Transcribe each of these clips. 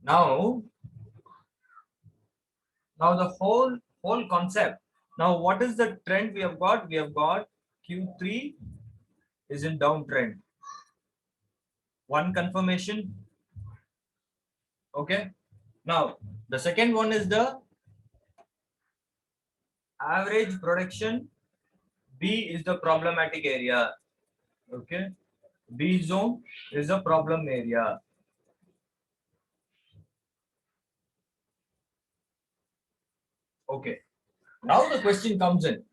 Now, the whole concept. Now, what is the trend we have got? We have got Q3 is in downtrend. One confirmation. Okay. Now, the second one is the average production. B is the problematic area. Okay. B zone is a problem area. Okay. Now the question comes in.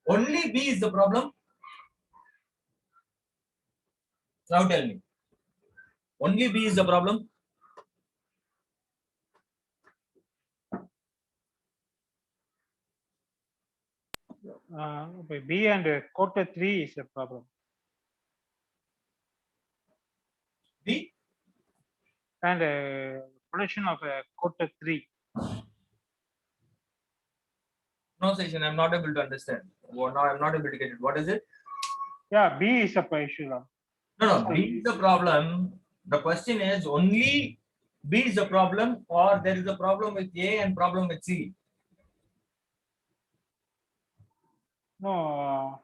Only B is the problem? Now tell me. Only B is the problem? B and quarter 3 is a problem. B? And production of quarter 3. No, Session, I'm not able to understand. Well, now I'm not able to get it. What is it? Yeah, B is a issue. No, B is the problem. The question is only B is the problem, or there is a problem with A and problem with C? No,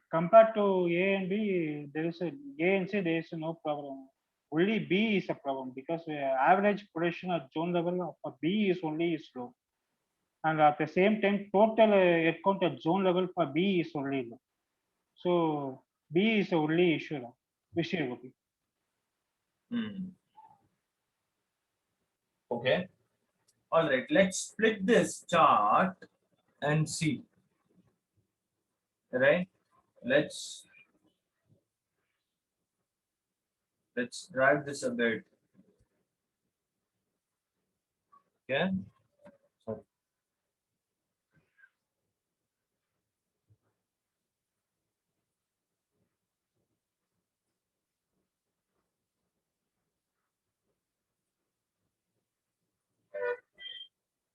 compared to A and B, there is A and C, there is no problem. Only B is a problem because average production at zone level for B is only low. And at the same time, total headcount at zone level for B is only low. So B is the only issue. Okay. All right. Let's split this chart and see. Right. Let's drag this a bit. Okay. Sorry.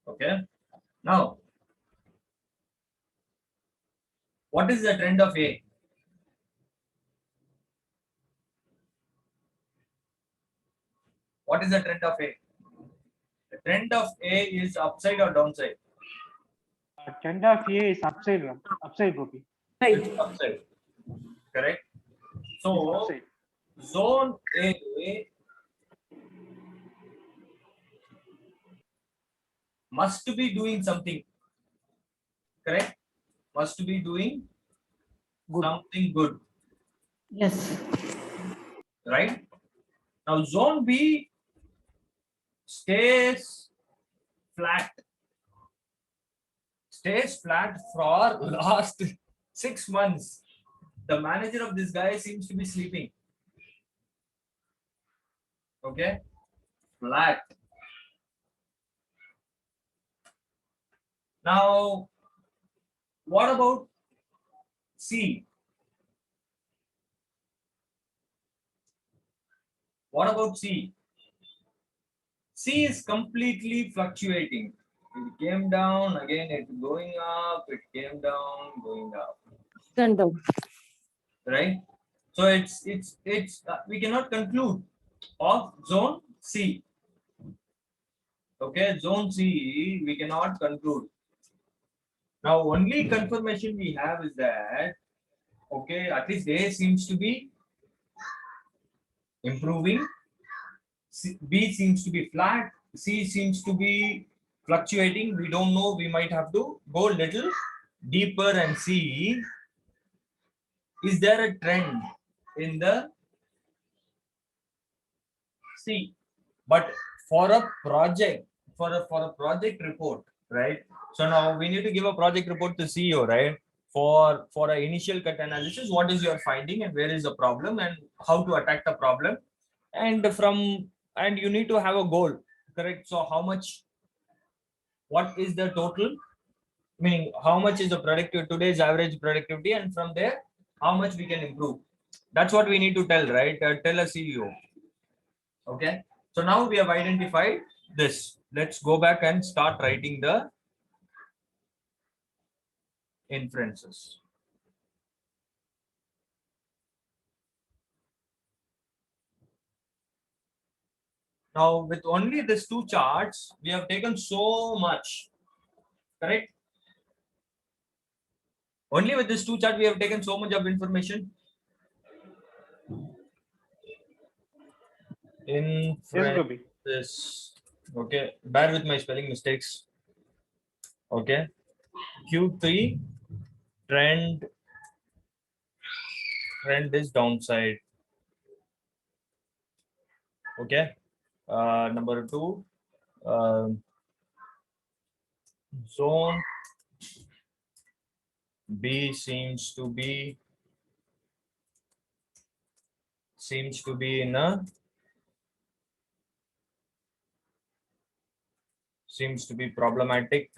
Okay. Now, what is the trend of A? What is the trend of A? The trend of A is upside or downside? Trend of A is upside, Gopi. It's upside. Correct. So, zone A must be doing something. Correct? Must be doing something good. Yes. Right? Now, zone B stays flat. Stays flat for last 6 months. The manager of this guy seems to be sleeping. Okay? Flat. Now, what about C? What about C? C is completely fluctuating. It came down, again it's going up, it came down, going up. Turn down. Right? So it's we cannot conclude of zone C. Okay, zone C we cannot conclude. Now only confirmation we have is that okay, at least A seems to be improving, B seems to be flat, C seems to be fluctuating. We don't know, we might have to go little deeper and see is there a trend in the C. But for a project, for a project report, right? So now we need to give a project report to CEO, right? For an initial cut analysis, what is your finding and where is the problem and how to attack the problem, and you need to have a goal, correct? So how much, what is the total, meaning how much is the productive today's average productivity, and from there how much we can improve. That's what we need to tell, right? Tell a CEO. Okay, so now we have identified this. Let's go back and start writing the inferences. Now with only these two charts, we have taken so much, correct? Only with these two charts, we have taken so much of information. In Yes, Gopi. this, okay, bear with my spelling mistakes. Okay, Q3 trend is downside. Okay, number two, zone B seems to be in a seems to be problematic.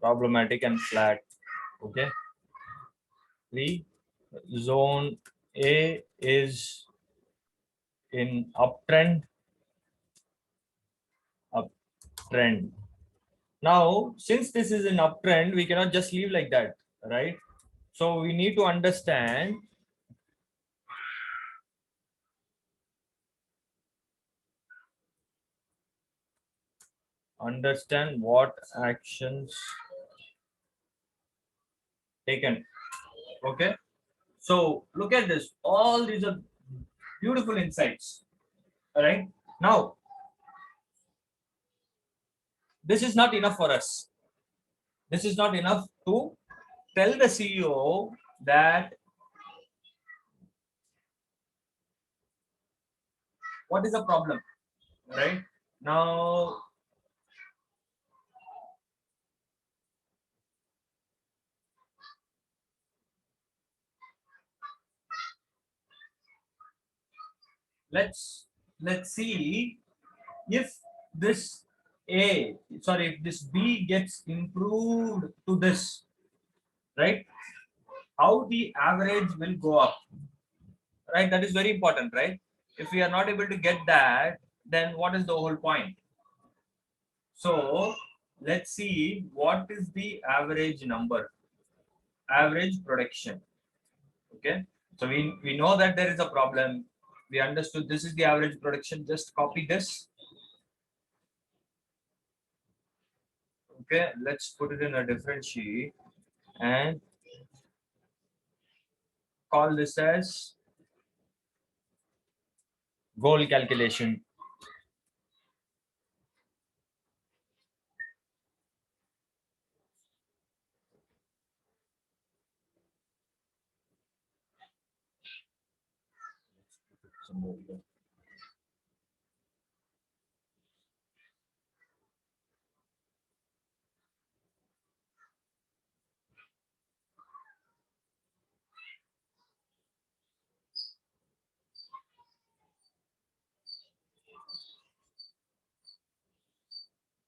And flat. Okay. 3. Zone A is in uptrend. Now, since this is an uptrend, we cannot just leave like that, right? So we need to understand what actions taken. Okay. So look at this. All these are beautiful insights. All right. Now, this is not enough for us. This is not enough to tell the CEO that what is the problem, right? Now, let's see if this if this B gets improved to this, right? How the average will go up, right? That is very important, right? If we are not able to get that, then what is the whole point? So let's see what is the average number, average production. Okay, so we know that there is a problem. We understood this is the average production. Just copy this. Okay, let's put it in a different sheet and call this as goal calculation.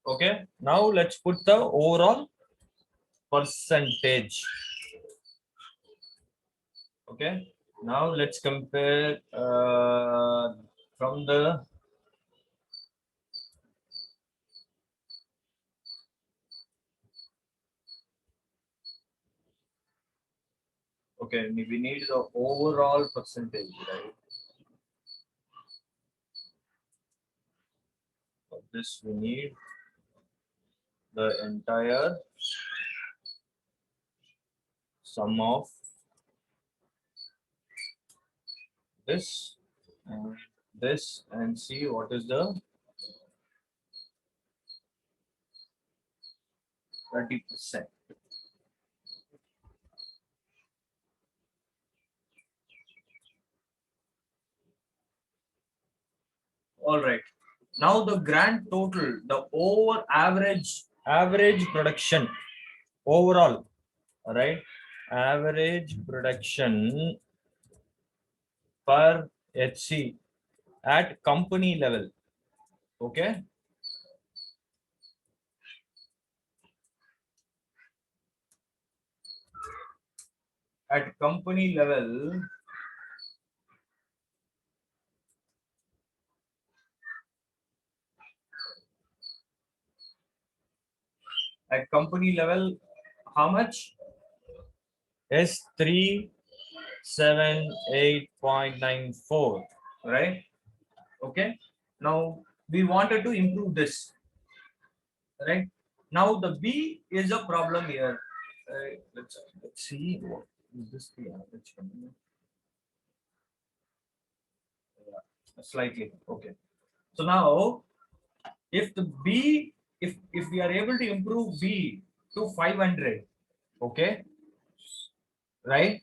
Okay, now let's put the overall percentage. Okay, now let's compare from the okay, we need the overall percentage, right? For this we need the entire sum of this and this and see what is the 30%. All right. Now the grand total, the average production overall, all right? Average production per HC at company level. Okay. At company level, how much? S3 78.94, right? Okay. Now we wanted to improve this, right? Now the B is a problem here. Let's see what is this the average coming? Yeah, slightly. Okay. So now if the B, if we are able to improve B to 500, okay, right?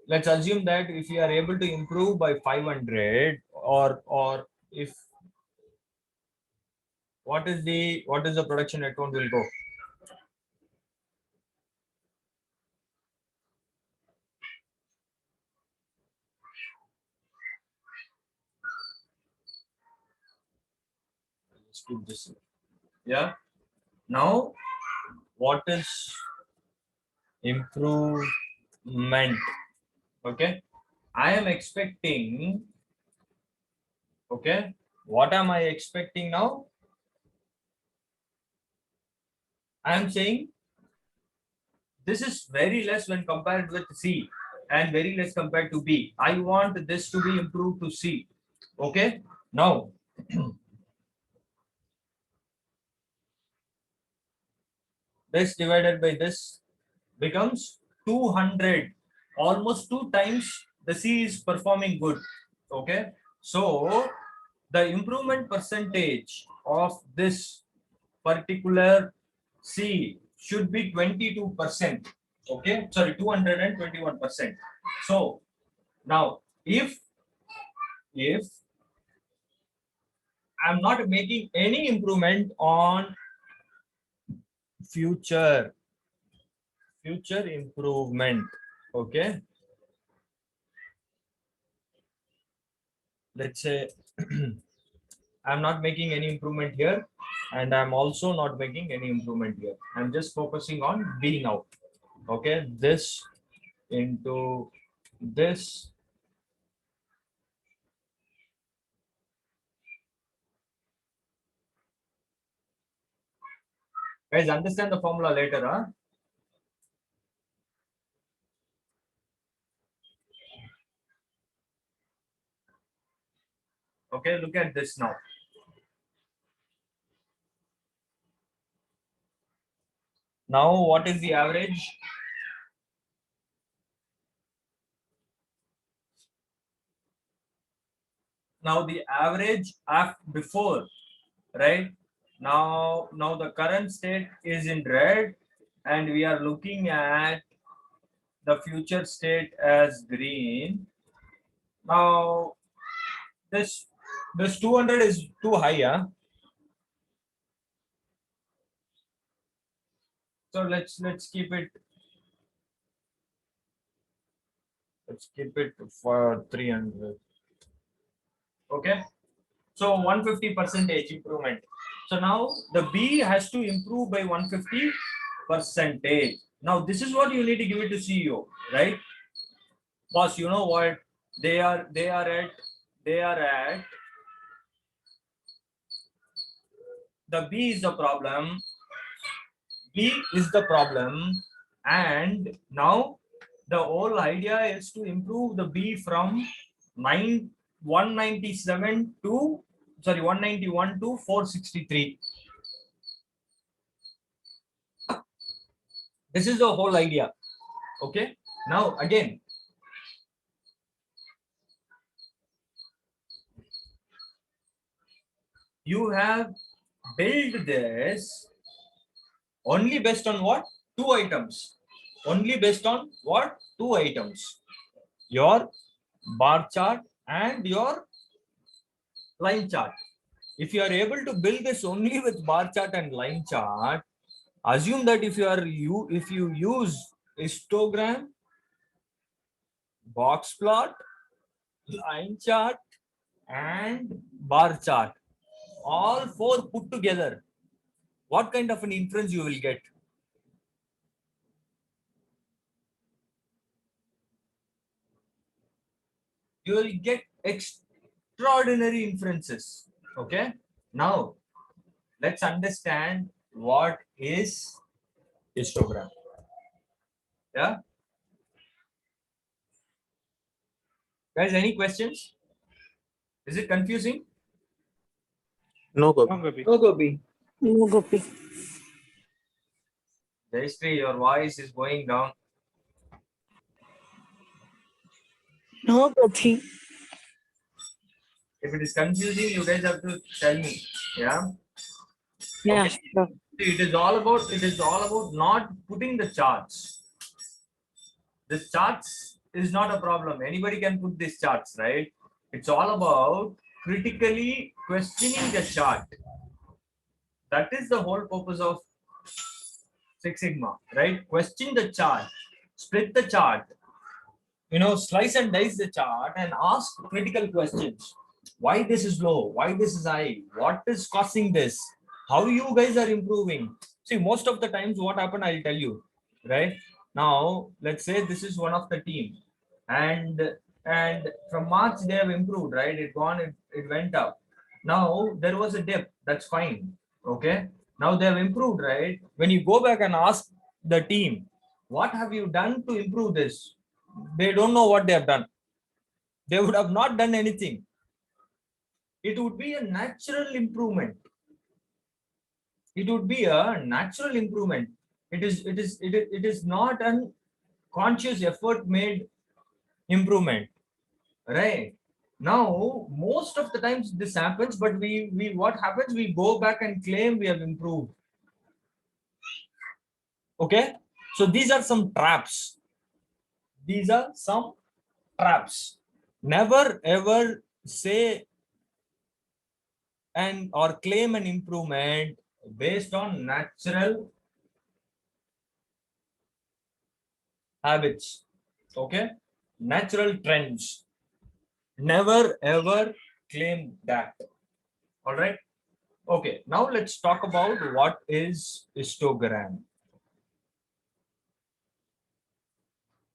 Let's assume that if we are able to improve by 500, or if what is the production account will go? Let's do this. Yeah. Now what is improvement? Okay. I am expecting. Okay. What am I expecting now? I am saying this is very less when compared with C and very less compared to B. I want this to be improved to C. Okay. Now, this divided by this becomes 200. Almost 2 times the C is performing good. Okay. So, the improvement percentage of this particular C should be 22%. Okay, sorry, 221%. So now if I'm not making any improvement on future improvement, okay, let's say I'm not making any improvement here, and I'm also not making any improvement here. I'm just focusing on B now. Okay, this into this. Guys, understand the formula later, huh? Okay, look at this now. Now, what is the average? Now, the average after before, right? Now the current state is in red, and we are looking at the future state as green. Now, this 200 is too high, huh? So let's keep it. Let's keep it for 300. Okay. So 150% improvement. So now the B has to improve by 150%. Now this is what you need to give it to CEO, right? Boss, you know what? They are at the B is the problem. B is the problem, and now the whole idea is to improve the B from 197 to 191 to 463. This is the whole idea. Okay. Now again, you have built this only based on what? 2 items. Only based on what? 2 items. Your bar chart and your line chart. If you are able to build this only with bar chart and line chart, assume that if you use histogram, box plot, line chart, and bar chart, all 4 put together, what kind of an inference you will get? You will get extraordinary inferences. Okay. Now let's understand what is histogram. Yeah. Guys, any questions? Is it confusing? No, No, Gopi. Gopi. No, Gopi. No, Gopi. Jayashree, your voice is going down. No, Gopi. If it is confusing, you guys have to tell me. Yeah. Yeah, Okay. sure. See, it is all about not putting the charts. This charts is not a problem. Anybody can put these charts, right? It's all about critically questioning the chart. That is the whole purpose of Six Sigma, right? Question the chart, split the chart, slice and dice the chart and ask critical questions. Why this is low? Why this is high? What is causing this? How you guys are improving? See, most of the times what happened, I'll tell you, right? Now, let's say this is one of the team and from March they have improved, right? It went up. Now there was a dip, that's fine. Okay. Now they have improved, right? When you go back and ask the team, what have you done to improve this? They don't know what they have done. They would have not done anything. It would be a natural improvement. It would be a natural improvement. It is not an conscious effort made improvement, right? Now, most of the times this happens, but we what happens? We go back and claim we have improved. Okay, so these are some traps. These are some traps. Never ever say and or claim an improvement based on natural habits. Okay, natural trends. Never ever claim that. All right. Okay, now let's talk about what is histogram.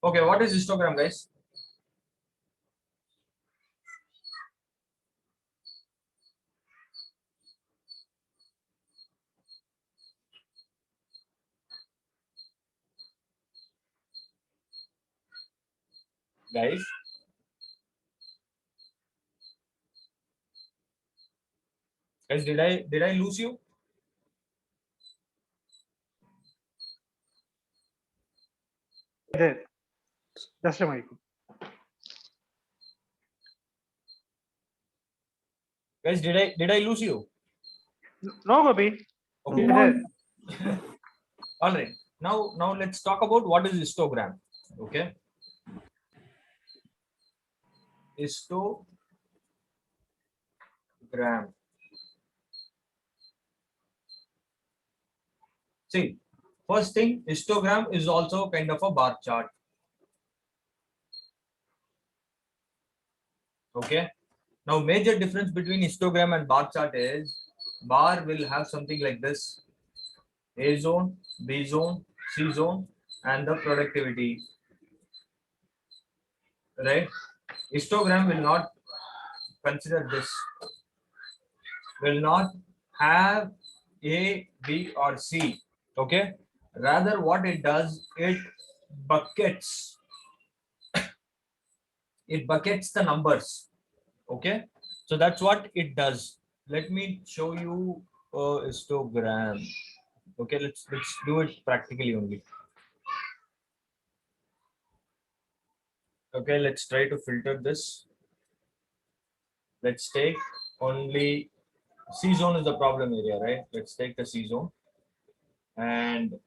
Okay, what is histogram, guys? Guys, did I lose you? There. Just a minute. Guys, did I lose you? No, Gopi. Okay. There. All right. Now let's talk about what is histogram. Okay. Histogram. See, first thing, histogram is also kind of a bar chart. Okay. Now, major difference between histogram and bar chart is bar will have something like this: A zone, B zone, C zone, and the productivity. Right? Histogram will not consider this. Will not have A, B, or C. Okay. Rather, what it does, buckets. It buckets the numbers. Okay. So that's what it does. Let me show you a histogram. Okay, let's do it practically only. Okay, let's try to filter this. Let's take only C zone is the problem area, right? Let's take the C zone and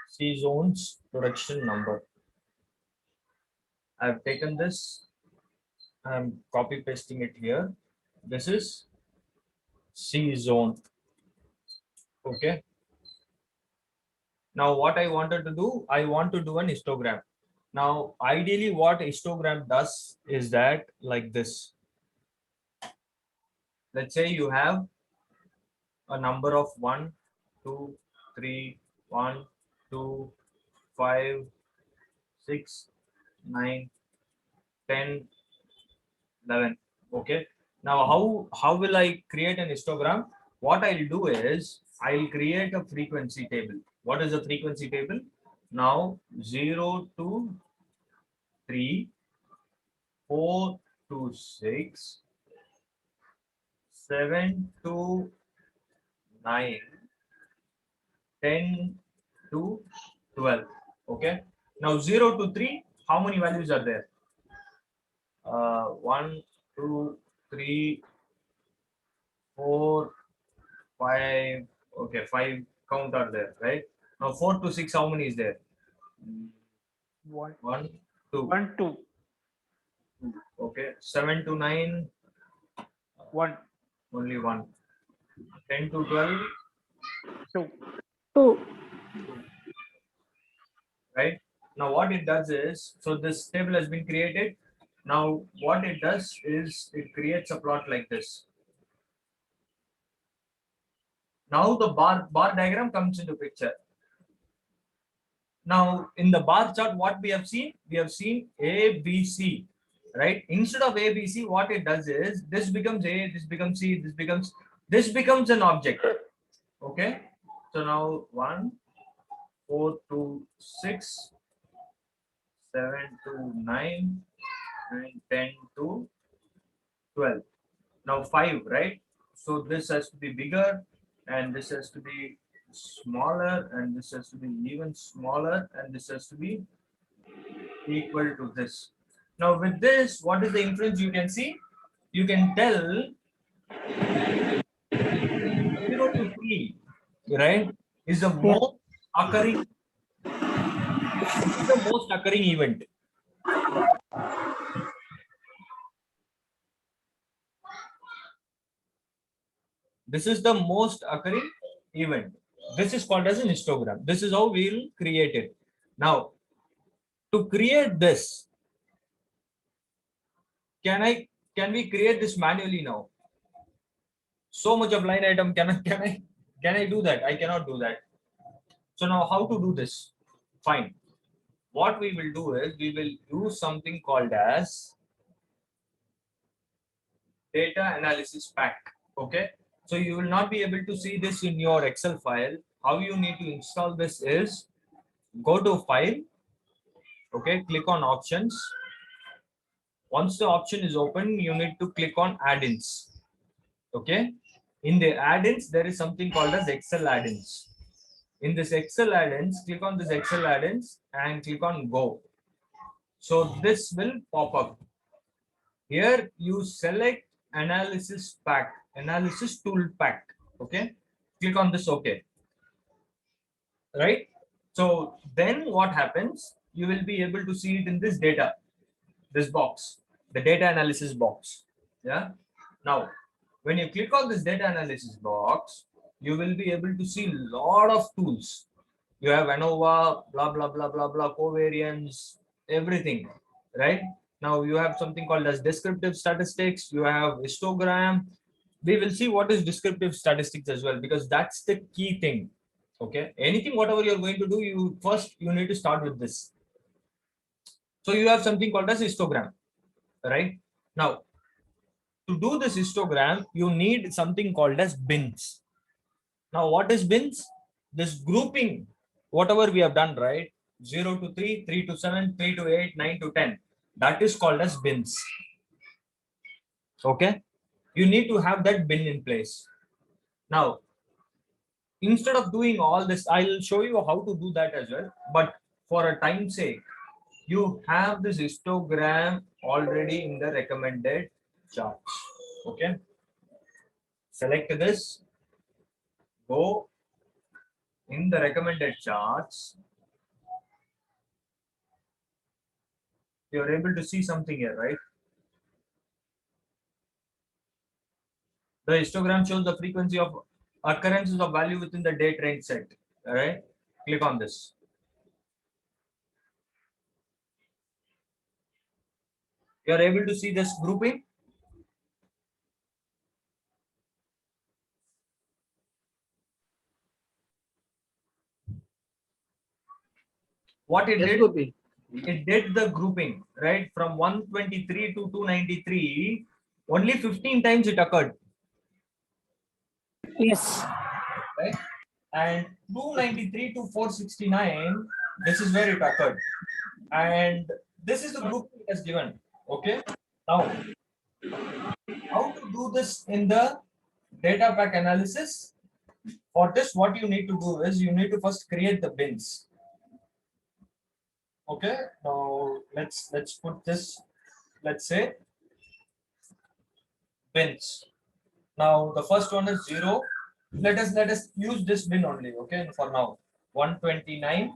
C zone's production number. I've taken this. I'm copy pasting it here. This is C zone. Okay. Now what I wanted to do, I want to do an histogram. Now, ideally what histogram does is that like this. Let's say you have a number of 1, 2, 3, 1, 2, 5, 6, 9, 10, 11. Okay. Now, how will I create an histogram? What I'll do is I'll create a frequency table. What is a frequency table? Now 0 to 3, 4 to 6, 7 to 9, 10 to 12. Okay. Now 0 to 3, how many values are there? 1, 2, 3, 4, 5. Okay, 5 count are there, right? Now 4 to 6, how many is there? 1, 1, 2. 1, 2, Okay. 7 to 9, 1, only 1. 10 to 12, 2. 2. right? Now what it does is, so this table has been created. Now what it does is it creates a plot like this. Now the bar diagram comes into picture. Now in the bar chart, what we have seen A, B, C, right? Instead of A, B, C, what it does is this becomes A, this becomes C, this becomes an object. Okay. So now 1, 4 to 6, 7 to 9, and 10 to 12. Now 5, right? So this has to be bigger, and this has to be smaller, and this has to be even smaller, and this has to be equal to this. Now with this, what is the inference you can see? You can tell 0 to 3, right, is the most occurring, event. This is the most occurring event. This is called as an histogram. This is how we'll create it. Now, to create this, can we create this manually now? So much of line item, can I do that? I cannot do that. So now how to do this? Fine. What we will do is we will use something called as data analysis pack. Okay. So you will not be able to see this in your Excel file. How you need to install this is go to file. Okay. Click on options. Once the option is open, you need to click on add-ins. Okay. In the add-ins, there is something called as Excel add-ins. In this Excel add-ins, click on this Excel add-ins and click on go. So this will pop up. Here you select analysis pack, analysis tool pack. Okay. Click on this OK. Right. So then what happens? You will be able to see it in this data, this box, the data analysis box. Yeah. Now, when you click on this data analysis box, you will be able to see a lot of tools. You have ANOVA, blah, blah, blah, blah, blah, covariance, everything, right? Now you have something called as descriptive statistics. You have histogram. We will see what is descriptive statistics as well, because that's the key thing. Okay. Anything, whatever you're going to do, you need to start with this. So you have something called as histogram, right? Now, to do this histogram, you need something called as bins. Now, what is bins? This grouping, whatever we have done, right? 0 to 3, 3 to 7, 3 to 8, 9 to 10. That is called as bins. Okay. You need to have that bin in place. Now, instead of doing all this, I'll show you how to do that as well. But for a time's sake, you have this histogram already in the recommended charts. Okay. Select this. Go in the recommended charts. You're able to see something here, right? The histogram shows the frequency of occurrences of value within the date range set. All right. Click on this. You are able to see this grouping. What it did, it did the grouping, right? From 123 to 293, only 15 times it occurred. Yes. Right? And 293 to 469, this is where it occurred. And this is the group it has given. Okay. Now, how to do this in the data pack analysis? For this, what you need to do is you need to first create the bins. Okay. Now let's put this. Let's say bins. Now the first one is 0. Let us use this bin only. Okay. For now, 129.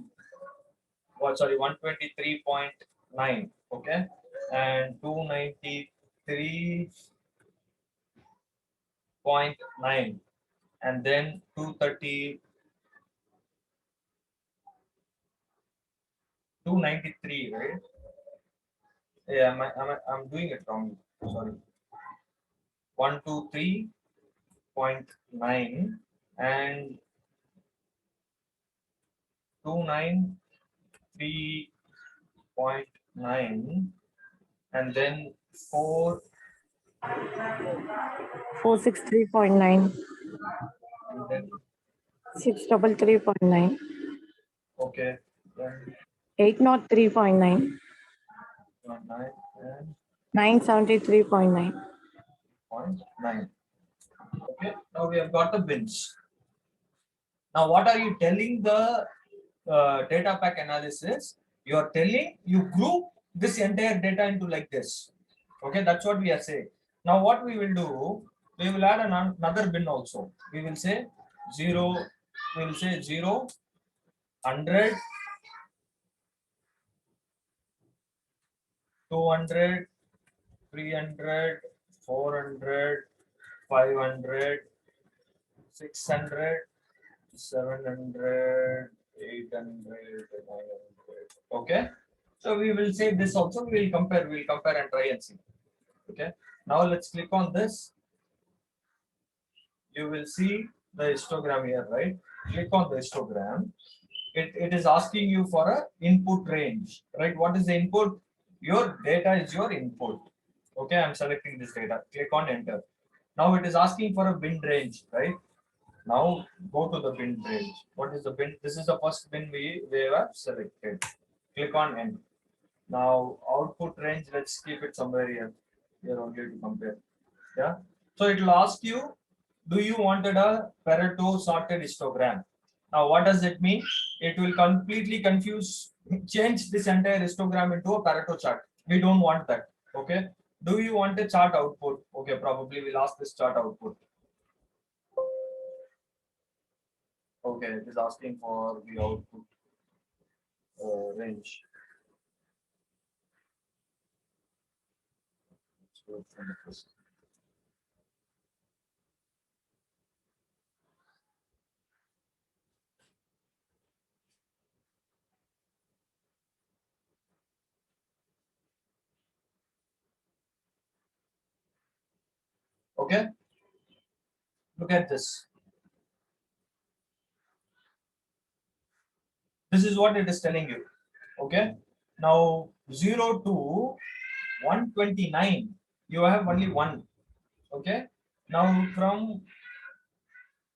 Oh, sorry, 123.9. Okay, and 293.9, and then 293, right? Yeah, I'm doing it wrong. Sorry, 123.9 and 293.9, and then 4, 463.9. and then 633.9. okay, then 803.9. 9 and 973.9. 0.9. Okay, now we have got the bins. Now, what are you telling the data pack analysis? You are telling you group this entire data into like this. Okay, that's what we are saying. Now, what we will do, we will add another bin also. We will say 0, we will say 0, 100, 200, 300, 400, 500, 600, 700, 800, 900. Okay. So we will say this also. We'll compare and try and see. Okay. Now let's click on this. You will see the histogram here, right? Click on the histogram. It is asking you for a input range, right? What is the input? Your data is your input. Okay, I'm selecting this data. Click on enter. Now it is asking for a bin range, right? Now go to the bin range. What is the bin? This is the first bin we have selected. Click on end. Now output range, let's keep it somewhere here only to compare. Yeah. So it will ask you, do you wanted a Pareto sorted histogram? Now what does it mean? It will completely change this entire histogram into a Pareto chart. We don't want that. Okay. Do you want a chart output? Okay, probably we'll ask this chart output. Okay, it is asking for the output range. Let's go from the first. Okay, look at this. This is what it is telling you. Okay, now 0 to 129, you have only one. Okay, now from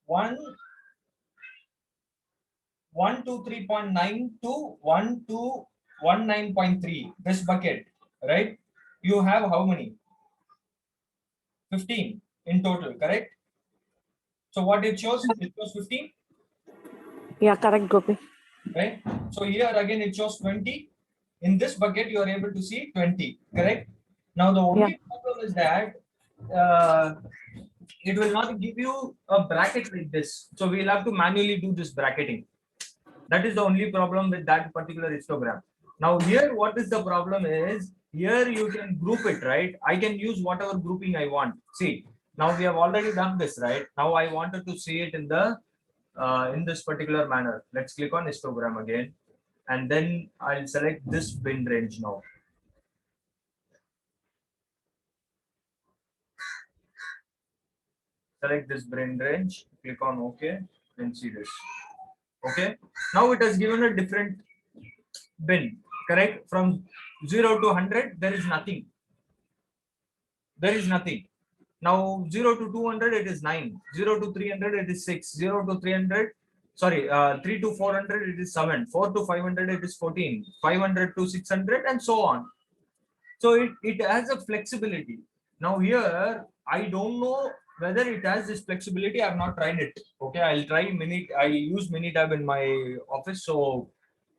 123.9 to 19.3, this bucket, right? You have how many? 15 in total, correct? So what it shows? It shows 15. Yeah, correct, Gopi. Right? So here again it shows 20. In this bucket you are able to see 20, correct? Now the only problem is that it will not give you a bracket like this. So we'll have to manually do this bracketing. That is the only problem with that particular histogram. Now here what is the problem is, here you can group it, right? I can use whatever grouping I want. See, now we have already done this, right? Now I wanted to see it in the in this particular manner. Let's click on histogram again, and then I'll select this bin range now. Select this bin range, click on OK, and see this. Okay, now it has given a different bin, correct? From 0 to 100, there is nothing. There is nothing. Now 0 to 200, it is 9. 0 to 300, it is 6. 0 to 300, sorry, 3 to 400, it is 7. 4 to 500, it is 14. 500 to 600, and so on. So it has a flexibility. Now here, I don't know whether it has this flexibility. I've not tried it. Okay, I'll try I use Minitab in my office, so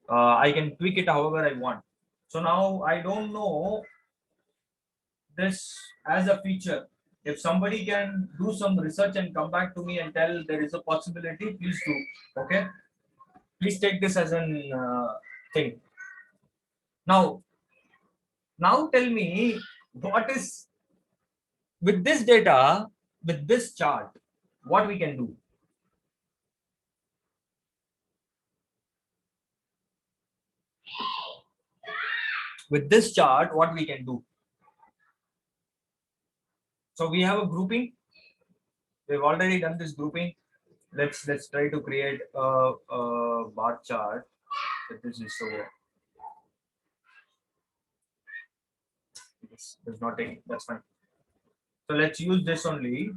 I can tweak it however I want. So now I don't know this as a feature. If somebody can do some research and come back to me and tell there is a possibility, please do. Okay, please take this as an thing. Now tell me what is with this data, with this chart, what we can do. With this chart, what we can do. So we have a grouping. We've already done this grouping. Let's try to create a bar chart. This is so. This does not take. That's fine. So let's use this only.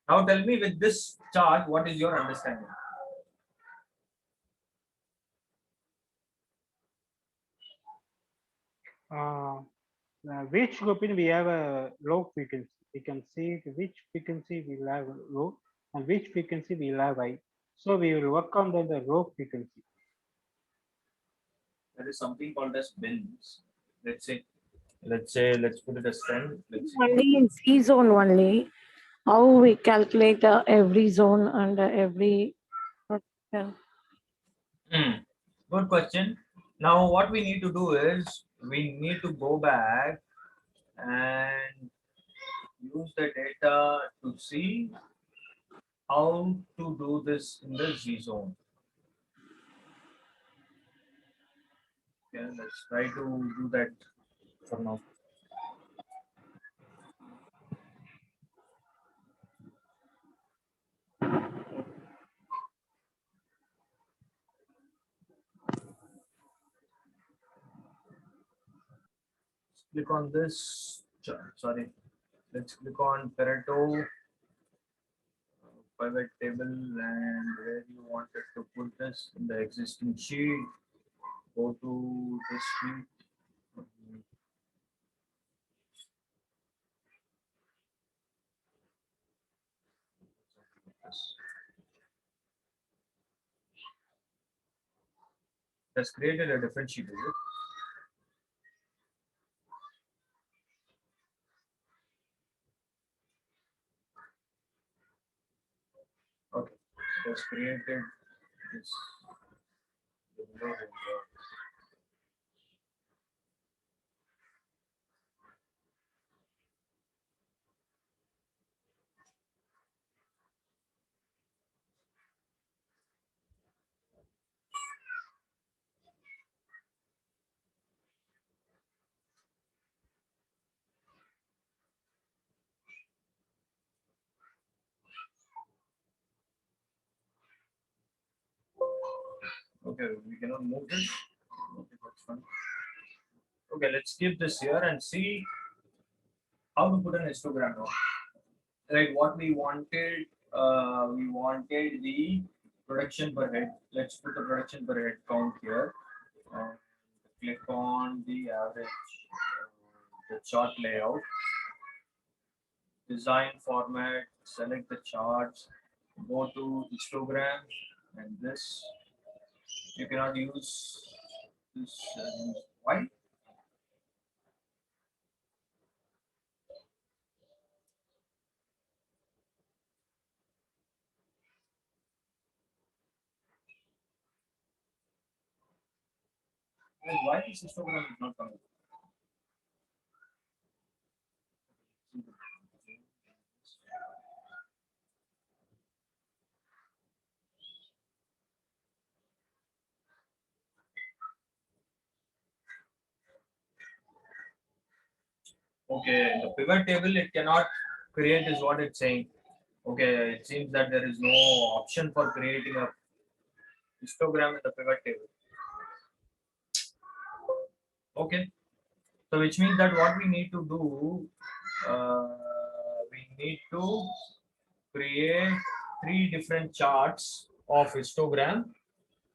Now tell me with this chart, what is your understanding? Which grouping we have a low frequency. We can see which frequency we will have low and which frequency we will have high. So we will work on the low frequency. There is something called as bins. Let's put it as 10. Let's see. Only in C zone only. How we calculate every zone and every. Yeah. Good question. Now what we need to do is we need to go back and use the data to see how to do this in the Z zone. Okay, let's try to do that for now. Click on this. Sorry. Let's click on Pareto pivot table and where you wanted to put this in the existing sheet. Go to this sheet. Has created a different sheet, is it? Okay, has created this. Okay, we cannot move this. Okay, that's fine. Okay, let's skip this here and see how to put an histogram now. Right, what we wanted the production per head. Let's put the production per head count here and click on the average, the chart layout, design format, select the charts, go to histogram, and this you cannot use this. Why? Why this histogram is not coming? Okay, the pivot table it cannot create is what it's saying. Okay, it seems that there is no option for creating a histogram in the pivot table. Okay, so which means that what we need to do, we need to create 3 different charts of histogram,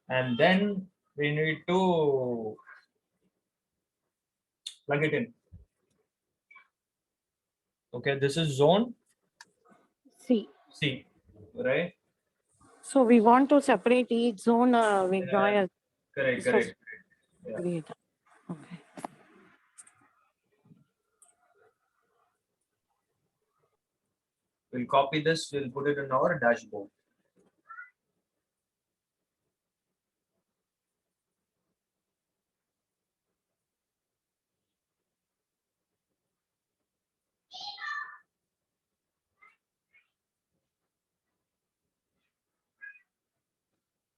and then we need to Plug it in. Okay, this is zone C. C, right? So we want to separate each zone. We draw a Correct, correct. Yeah. grid. Okay. We'll copy this, we'll put it in our dashboard.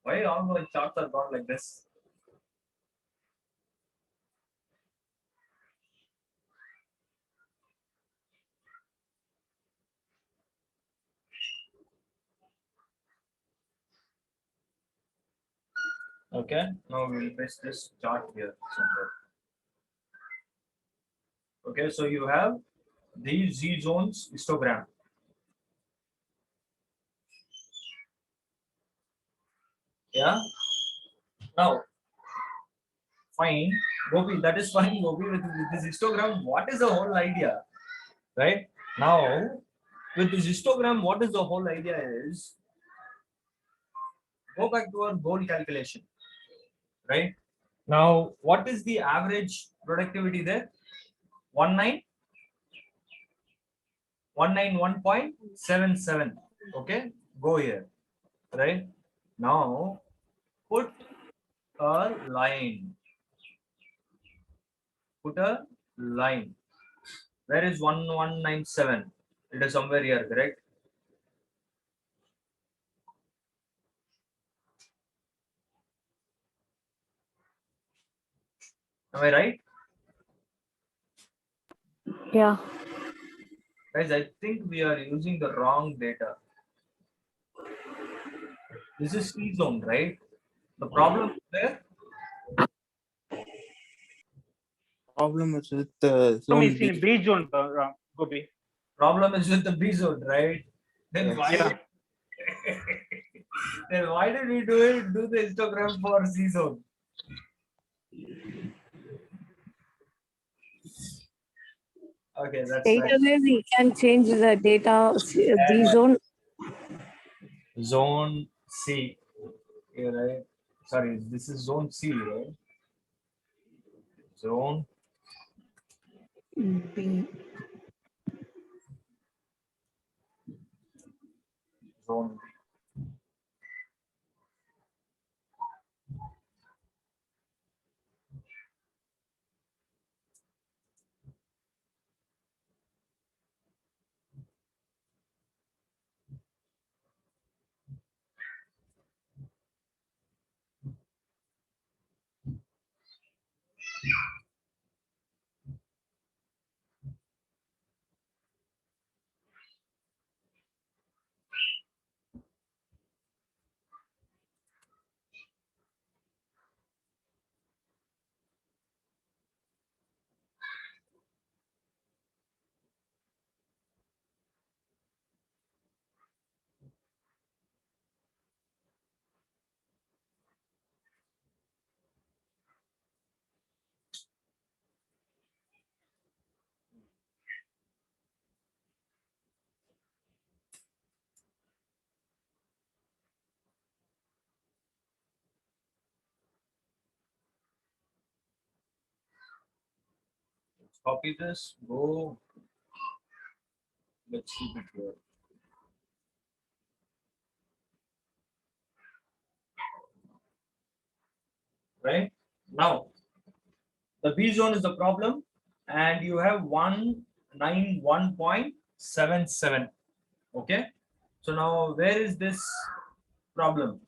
Why all my charts are gone like this? Okay, now we'll paste this chart here somewhere. Okay, so you have these Z zones histogram. Yeah. Now, fine, Gopi, that is fine, Gopi, with this histogram. What is the whole idea? Right? Now, with this histogram, what is the whole idea is go back to our goal calculation. Right? Now, what is the average productivity there? 191.77. Okay, go here. Right? Now, put a line. Put a line. Where is 1197? It is somewhere here, correct? Am I right? Yeah. Guys, I think we are using the wrong data. This is C zone, right? The problem is there. Problem is with the Some zone is in B. B zone, Gopi. Problem is with the B zone, right? Then Yes. why? Yeah. Then why did we do the histogram for C zone? Okay, that's Straight right. away we can change the data B zone. Zone C. Yeah, right. Sorry, this is zone C, right? Zone B. zone B. Let's copy this. Go. Let's keep it here. Right now, the B zone is the problem, and you have 191.77. Okay, so now where is this problem?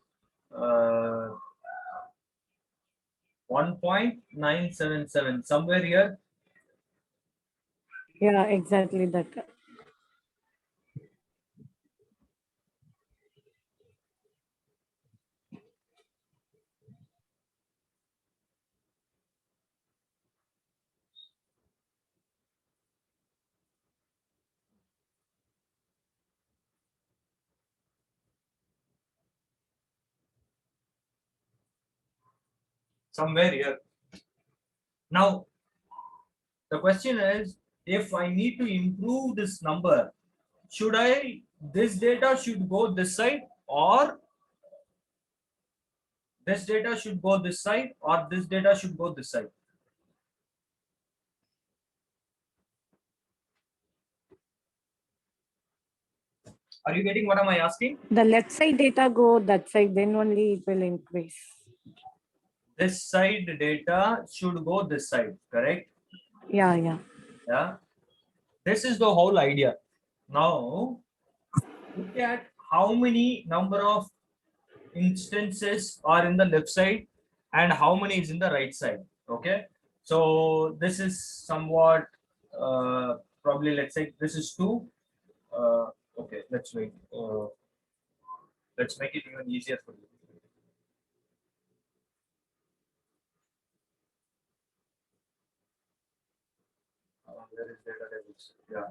1.977 somewhere here. Yeah, exactly that. Somewhere here. Now, The question is, if I need to improve this number, should this data should go this side, or this data should go this side, or this data should go this side? Are you getting what am I asking? The left side data go that side, then only it will increase. This side data should go this side, correct? Yeah, yeah. Yeah. This is the whole idea. Now, look at how many number of instances are in the left side and how many is in the right side. Okay. So this is somewhat probably, let's say this is 2. Okay, let's wait. Let's make it even easier for you. Where is data tables? Yeah.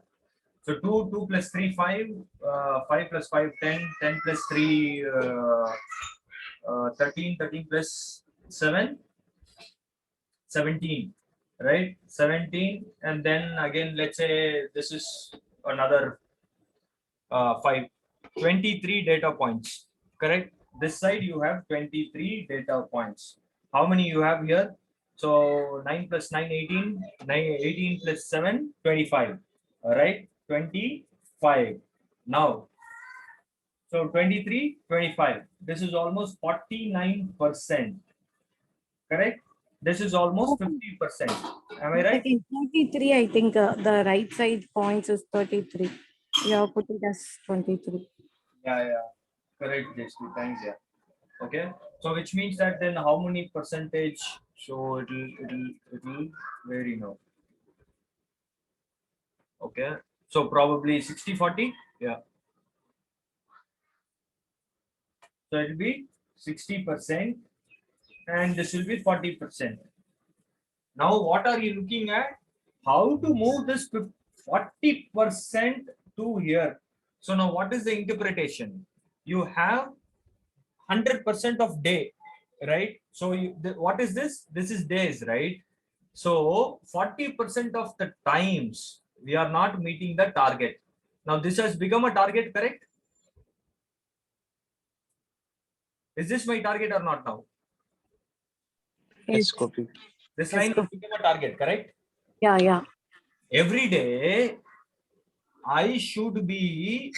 So 2 plus 3, 5, 5 plus 5, 10, 10 plus 3, 13, 13 plus 7, 17, right? 17, and then again, let's say this is another 5, 23 data points, correct? This side you have 23 data points. How many you have here? So 9 plus 9, 18, 18 plus 7, 25, all right? 25. Now, so 23, 25. This is almost 49%. Correct? This is almost 50%. Am I right? 33, I think the right side points is 33. You have put it as 23. Yeah. Correct, JSP. Thanks. Yeah. Okay. So which means that then how many percentage? So it'll vary now. Okay. So probably 60, 40. Yeah. So it'll be 60%, and this will be 40%. Now, what are you looking at? How to move this 40% to here. So now what is the interpretation? You have 100% of day, right? So what is this? This is days, right? So 40% of the times we are not meeting the target. Now this has become a target, correct? Is this my target or not now? Yes, copy. This Yes, line has copy. become a target, correct? Yeah. Every day I should be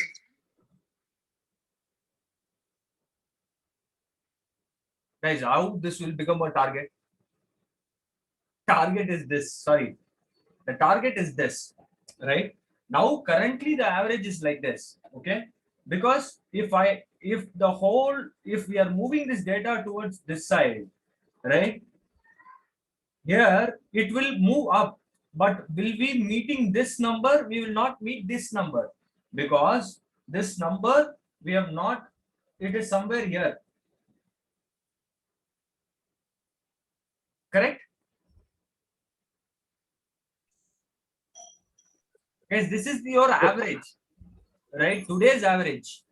guys, how this will become a target? Target is this, sorry. The target is this, right? Now, currently the average is like this, okay? Because if we are moving this data towards this side, right? Here, it will move up, but will we meeting this number? We will not meet this number because this number we have not, it is somewhere here. Correct? Yes, this is your average, right? Today's average,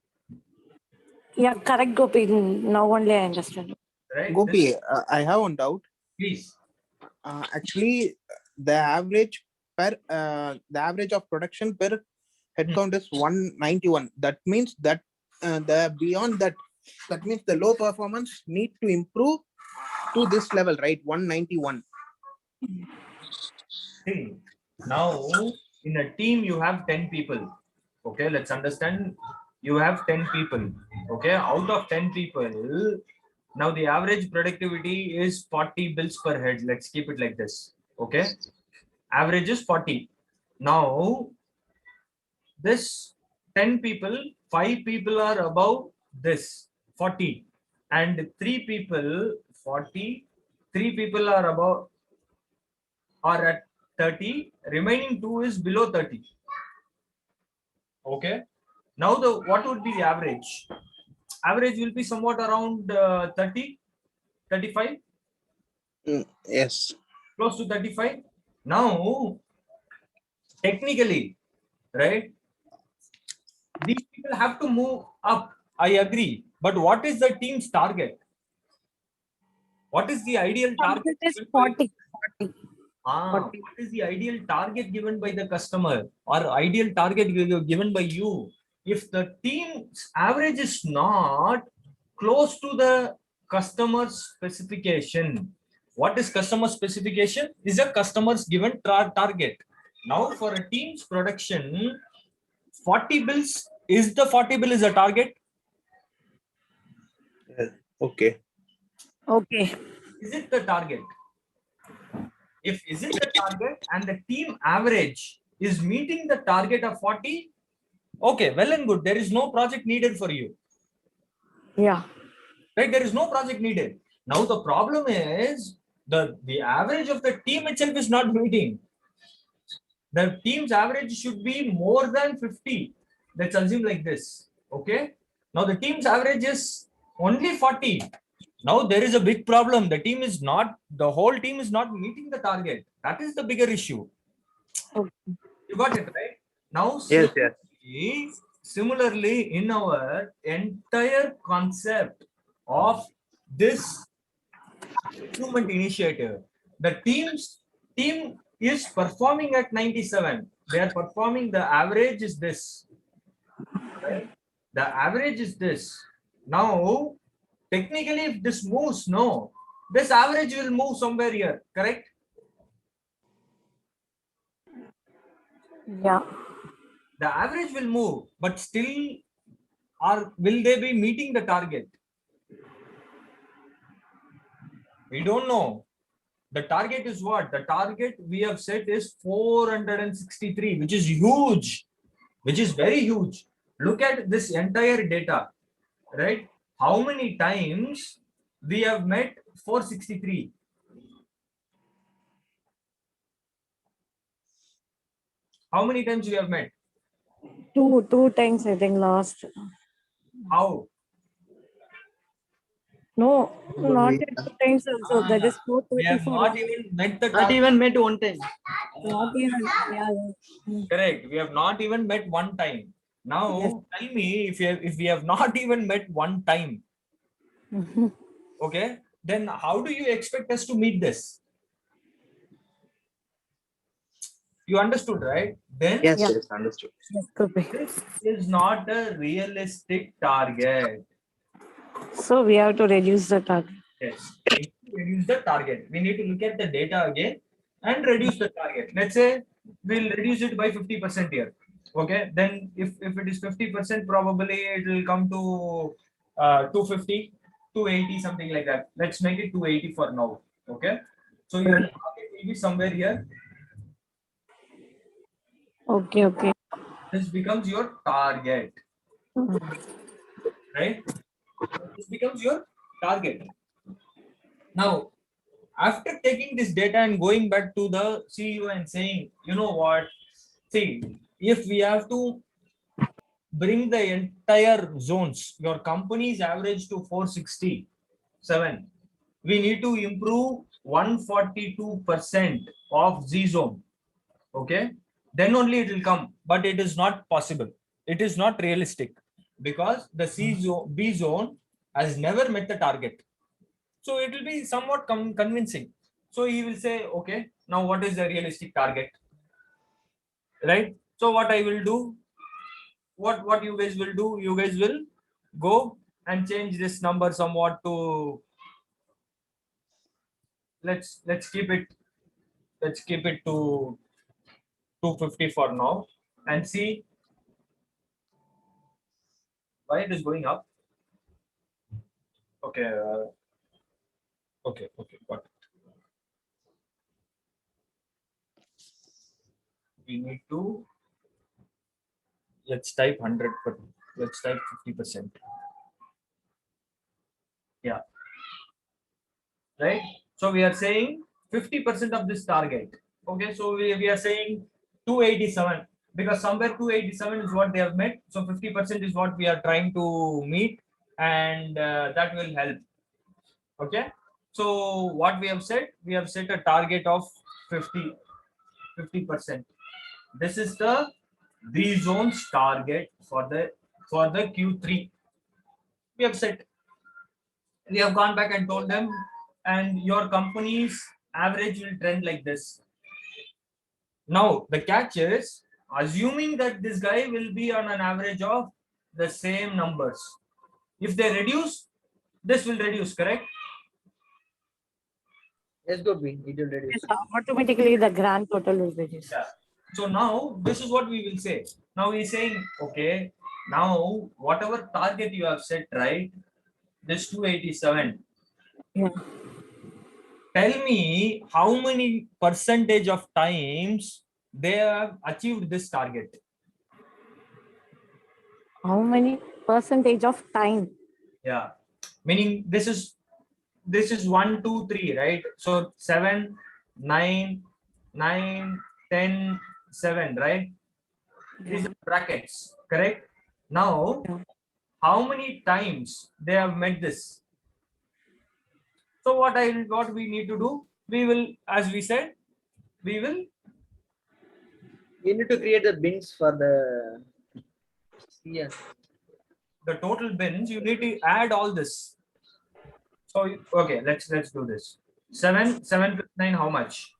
Yeah, correct, Gopi. Now only I understand. right? Gopi, I have one doubt. Please. Actually, the average of production per head count is 191. That means that the beyond that means the low performance need to improve to this level, right? 191. See, now in a team you have 10 people. Okay, let's understand. You have 10 people. Okay, out of 10 people, now the average productivity is 40 bills per head. Let's keep it like this. Okay, average is 40. Now, this 10 people, 5 people are above this 40, and 3 people, 40, 3 people are above are at 30, remaining 2 is below 30. Okay. Now what would be the average? Average will be somewhat around 30, 35, Yes. close to 35. Now, technically, right, these people have to move up. I agree. But what is the team's target? What is the ideal target? It is 40. But What is the ideal target given by the customer or ideal target given by you? If the team's average is not close to the customer's specification, what is customer specification? Is a customer's given target. Now for a team's production, 40 bills is the 40 bill is a target. Okay. okay, Is it the target? If is it the target and the team average is meeting the target of 40, okay, well and good. There is no project needed for you. yeah, Right? There is no project needed. Now the problem is the average of the team itself is not meeting. The team's average should be more than 50. Let's assume like this. Okay. Now the team's average is only 40. Now there is a big problem. The whole team is not meeting the target. That is the bigger issue. okay. You got it, right? Now, Yes, yes. similarly, in our entire concept of this improvement initiative, the team is performing at 97. They are performing, the average is this. Right? The average is this. Now, technically, if this moves, no, this average will move somewhere here, correct? Yeah, The average will move, but still, will they be meeting the target? We don't know. The target is what? The target we have set is 463, which is huge, which is very huge. Look at this entire data, right? How many times we have met 463? How many times we have met? two times I think last. How? No, not yet 2 times also. That is We have 434. not even met the Not target. even met one time. Not even. Yeah, yeah. Correct. We have not even met one time. Now, Yes. tell me if we have not even met one time, Mhm. okay, then how do you expect us to meet this? You understood, right? Then Yes, Yeah. yes, understood. Yes, could be. this is not a realistic target. So we have to reduce the target. Yes, we need to reduce the target. We need to look at the data again and reduce the target. Let's say we'll reduce it by 50% here. Okay, then if it is 50%, probably it will come to 250, 280, something like that. Let's make it 280 for now. Okay, so your target will be somewhere here. Okay, okay. This becomes your target, right? This becomes your target. Now, after taking this data and going back to the CEO and saying, you know what, see, if we have to bring the entire zones, your company's average to 467, we need to improve 142% of Z zone. Okay, then only it will come, but it is not possible. It is not realistic because the B zone has never met the target. So it will be somewhat convincing. So he will say, okay, now what is the realistic target? Right? So what I will do, what you guys will do, you guys will go and change this number somewhat to, let's keep it to 250 for now and see why it is going up. Okay, okay, got it. We need to, let's type 100, but let's type 50%. Yeah, right? So we are saying 50% of this target. Okay, so we are saying 287 because somewhere 287 is what they have met. So 50% is what we are trying to meet, and that will help. Okay, so what we have set a target of 50%. This is the Z zones target for the Q3. We have set. We have gone back and told them, and your company's average will trend like this. Now the catch is assuming that this guy will be on an average of the same numbers. If they reduce, this will reduce, correct? Yes, Gopi, it will reduce. Yes, automatically the grand total will reduce. Yeah. So now this is what we will say. Now he's saying, okay, now whatever target you have set, right? This 287. Yeah. Tell me how many percentage of times they have achieved this target. How many percentage of time? Yeah. Meaning this is 1, 2, 3, right? So 7, 9, 9, 10, 7, right? These are brackets, correct? Now, Yeah. how many times they have met this? So what we need to do? We will, as we said, we will You need to create the bins for the yeah. the total bins. You need to add all this. So okay, let's do this. 7 plus 9, how much?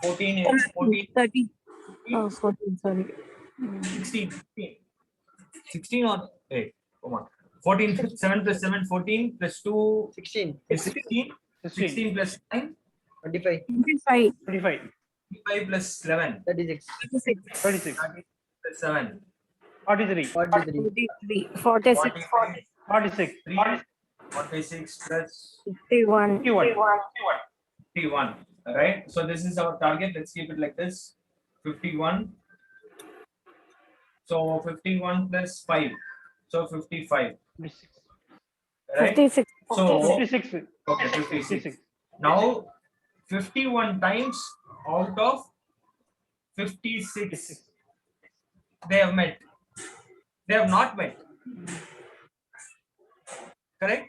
14, 14, 30. Oh, 14, sorry. 16, 16 or 8. Come on. 14, 7 plus 7, 14 plus 2 16, is 16. 16, 16 plus 9, 25, 25, 25, 5 plus 11, 36, 36, 36, 30 plus 7, 43, 43, 43, 46, 45, 46, 3, 46 plus 51, 51, 51. Right. So this is our target. Let's keep it like this. 51. So 51 plus 5. So 55. 56, Right. 56, So 56, okay, 56. 56. Now 51 times out of 56 they have met. They have not met. Correct?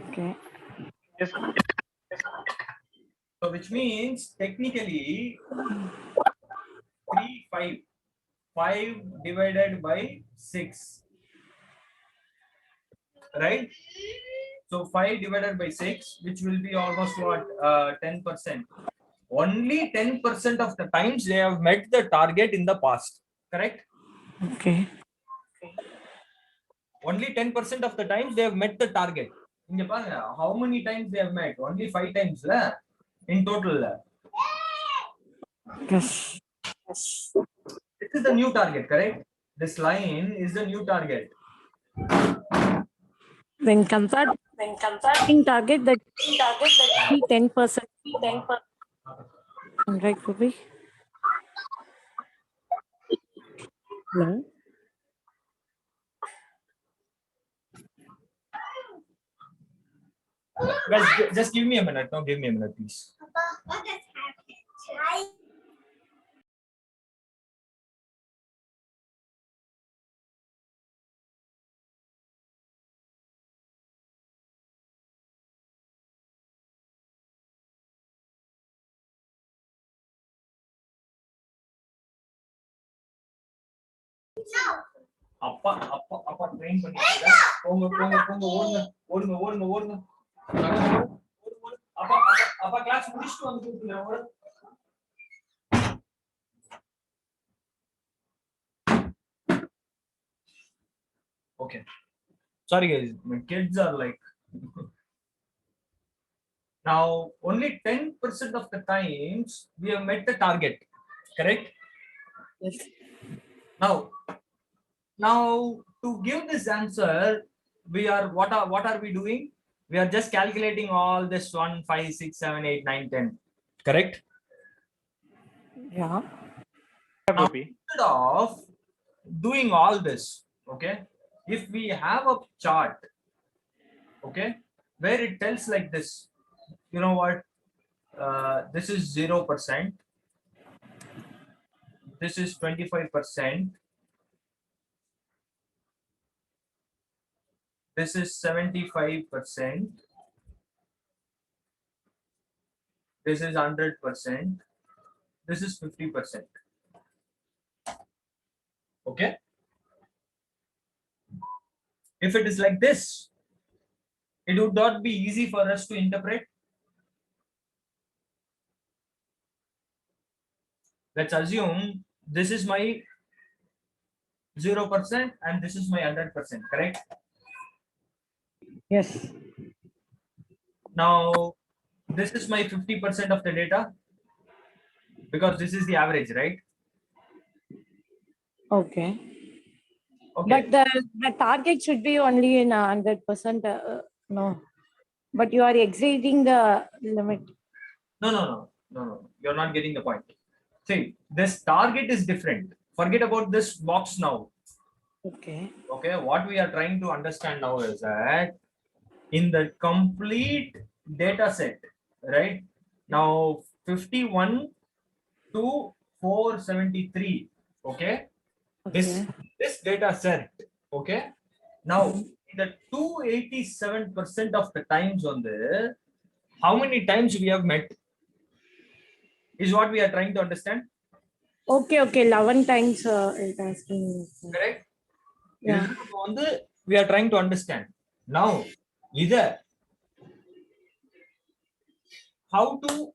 Okay. Yes, So which means technically 3, 5. 5 divided by 6. Right? So 5 divided by 6, which will be almost what? 10%. Only 10% of the times they have met the target in the past. Correct? Okay. Only 10% of the times they have met the target. இங்க பாருங்க, how many times they have met? Only 5 times in total. Yes. This is the new target, correct? This line is the new target. When comparing target, that be 10%. 10%. Right, Ruby? Hello? Guys, just give me a minute. No, give me a minute, please. அப்பா அப்பா அப்பா train பண்ணிட்டு போங்க போங்க போங்க ஓடுங்க ஓடுங்க ஓடுங்க ஓடுங்க அப்பா அப்பா கிளாஸ் முடிச்சிட்டு வந்து கூப்பிடுங்க ஓடு. Okay, sorry guys, my kids are like now only 10% of the times we have met the target, correct? Yes. Now to give this answer, we are what are we doing? We are just calculating all this 1, 5, 6, 7, 8, 9, 10, correct? Yeah. Now, instead of doing all this, okay, if we have a chart, okay, where it tells like this, you know what, this is 0%, this is 25%, this is 75%, this is 100%, this is 50%. Okay, if it is like this, it would not be easy for us to interpret. let's assume this is my 0% and this is my 100%, correct? Yes. Now, this is my 50% of the data because this is the average, right? Okay. Okay. But the target should be only in 100%. No. But you are exceeding the limit. No. You're not getting the point. See, this target is different. Forget about this box now. Okay. Okay, what we are trying to understand now is that in the complete data set, right? Now 51 to 473. Okay, this data set. Okay, now in the 287% of the times on the, how many times we have met is what we are trying to understand. Okay. 11 times it has been. Correct. Yeah. On the, we are trying to understand now either how to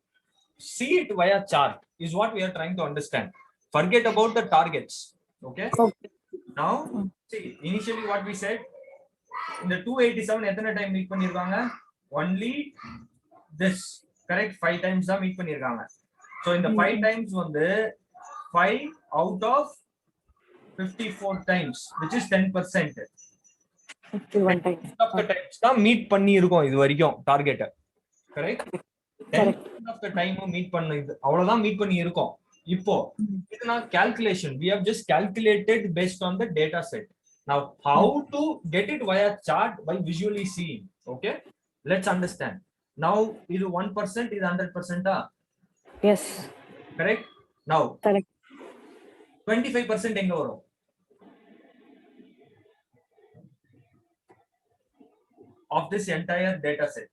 see it via chart is what we are trying to understand. Forget about the targets. Okay. Okay. Now see, initially what we said in the 287 எத்தனை time meet பண்ணிருக்காங்க? Only this, correct? 5 times தான் meet பண்ணிருக்காங்க. So in the 5 times வந்து 5 out of 54 times, which is 10%. 51 times. of the times தான் meet பண்ணி இருக்கோம் இது வரைக்கும் target. Correct? 10% of the time meet பண்ண இது அவ்வளவுதான் மீட் பண்ணி இருக்கோம். இப்போ இது நான் calculation, we have just calculated based on the data set. Now how to get it via chart by visually seeing. Okay, let's understand. Now இது 1%, இது 100%. Yes. Correct? Now Correct. 25% எங்க வரும்? Of this entire data set.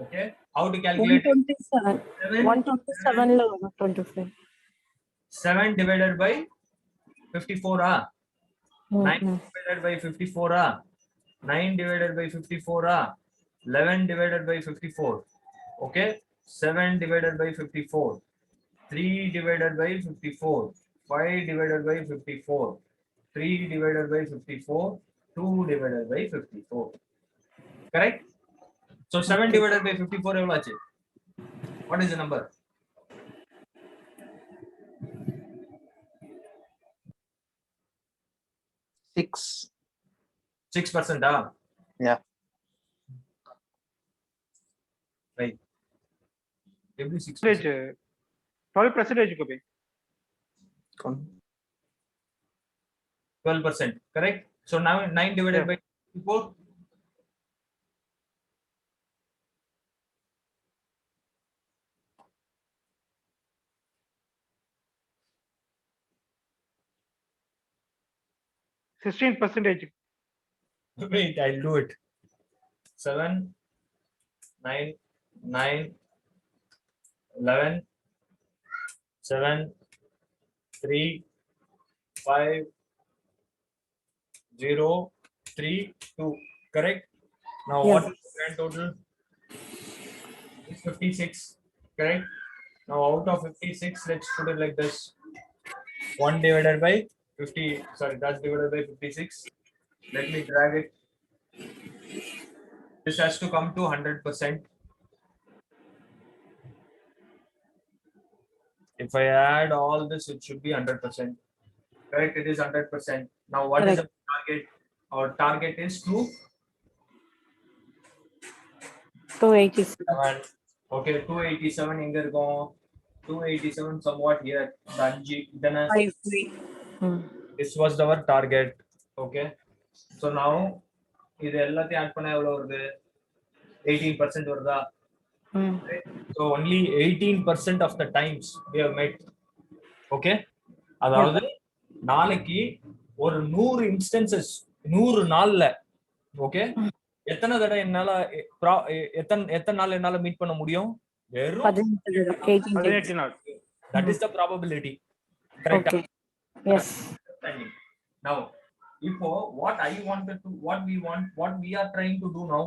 Okay, how to calculate? 127. 127 low, 25. 7 divided by 54. 9 Mm-hmm. divided by 54. 9 divided by 54. 11 divided by 54. Okay, 7 divided by 54. 3 divided by 54. 5 divided by 54. 3 divided by 54. 2 divided by 54. Correct? So 7 divided by 54 எவ்வளவு ஆச்சு? What is the number? Six. 6%. Yeah. Right. Every 6%. 12% could be. 12%. Correct? So now 9 divided by 54. %16. Wait, I'll do it. 7, 9, 9, 11, 7, 3, 5, 0, 3, 2. Correct? Now Yeah. what is the grand total? It's 56. Correct? Now out of 56, let's put it like this. 1 divided by 50. Sorry, that's divided by 56. Let me drag it. This has to come to 100%. If I add all this, it should be 100%. Correct? It is 100%. Now, what is the target? Our target is 287. Okay, 287 எங்க இருக்கும்? 287 somewhat here. The 5 இதன 53. this was our target. Okay, so now இது எல்லாத்தையும் add பண்ணா எவ்வளவு வருது? 18% வருதா? So only 18% of the times we have met. Okay, அதாவது நாளைக்கு ஒரு 100 instances 100 நாள்ல ஓகே எத்தனை தடவை என்னால எத்தனை நாள் என்னால மீட் பண்ண முடியும்? வெறும் 18 நாள். that is the probability. Correct? Okay. Yes. Now இப்போ what we are trying to do now.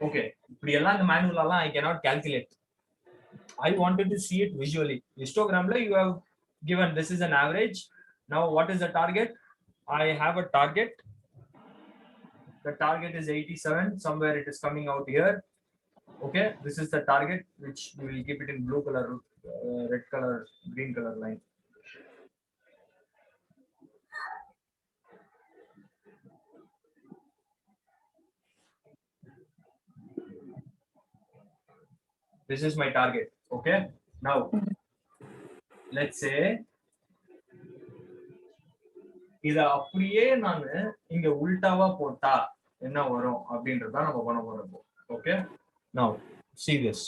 Okay, இப்படி எல்லாம் இந்த மேனுவல் எல்லாம் I cannot calculate. I wanted to see it visually. Histogramல you have given this is an average. Now what is the target? I have a target. The target is 87, somewhere it is coming out here. Okay, this is the target, which we will keep it in blue color, red color, green color line. This is my target. Okay, now let's say இத அப்படியே நான் இங்க உல்டாவா போட்டா என்ன வரும் அப்படின்றத நம்ம பண்ண போறோம். Okay, now see this.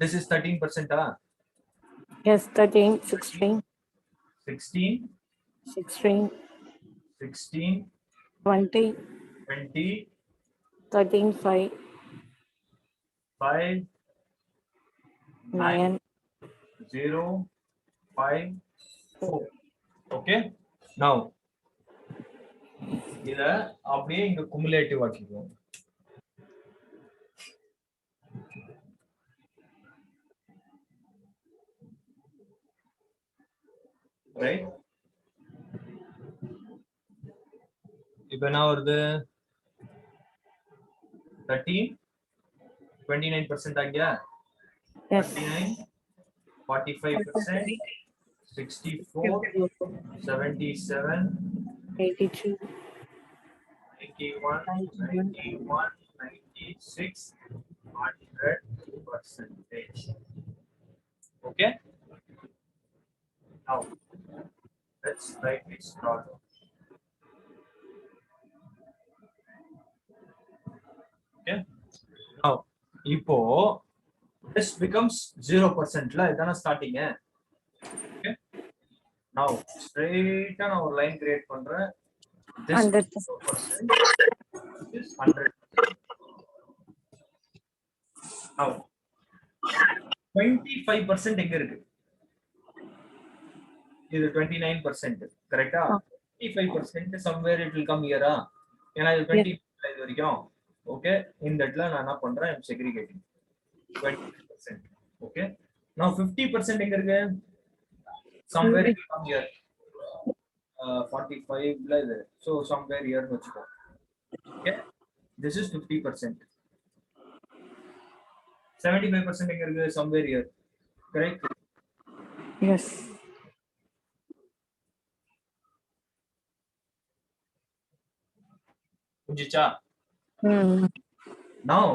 This is 13%. Yes, 13, 16, 16, 16, 16, 20, 20, 13, 5, 5, 9, 0, 5, 4. Okay, now இத அப்படியே இங்க குமுலேட்டிவ் ஆக்கிக்குவோம். ரைட், இப்போ என்ன வருது? 13, 29% ஆகியா? yes, 39, 45%, 64, 77, 82, 91, 91, 96, 100%. Okay, now let's write this problem. Okay, now இப்போ this becomes 0% ல இதான ஸ்டார்டிங். Okay, now straight ஆ நான் ஒரு லைன் கிரியேட் பண்றேன். This 100%. 0% is 100%. Now 25% எங்க இருக்கு? இது 29%, கரெக்ட்டா? 25% somewhere it will come here. ஏன்னா இது 20 இது வரைக்கும். ஓகே, இந்த இடத்துல நான் என்ன பண்றேன்? I'm segregating 20%. Okay, now 50% எங்க இருக்கு? Somewhere it will come here. 45 ல இது. So somewhere here னு வெச்சுக்கோ. Okay, this is 50%. 75% எங்க இருக்கு? Somewhere here. Correct? Yes. புரிஞ்சுச்சா? Now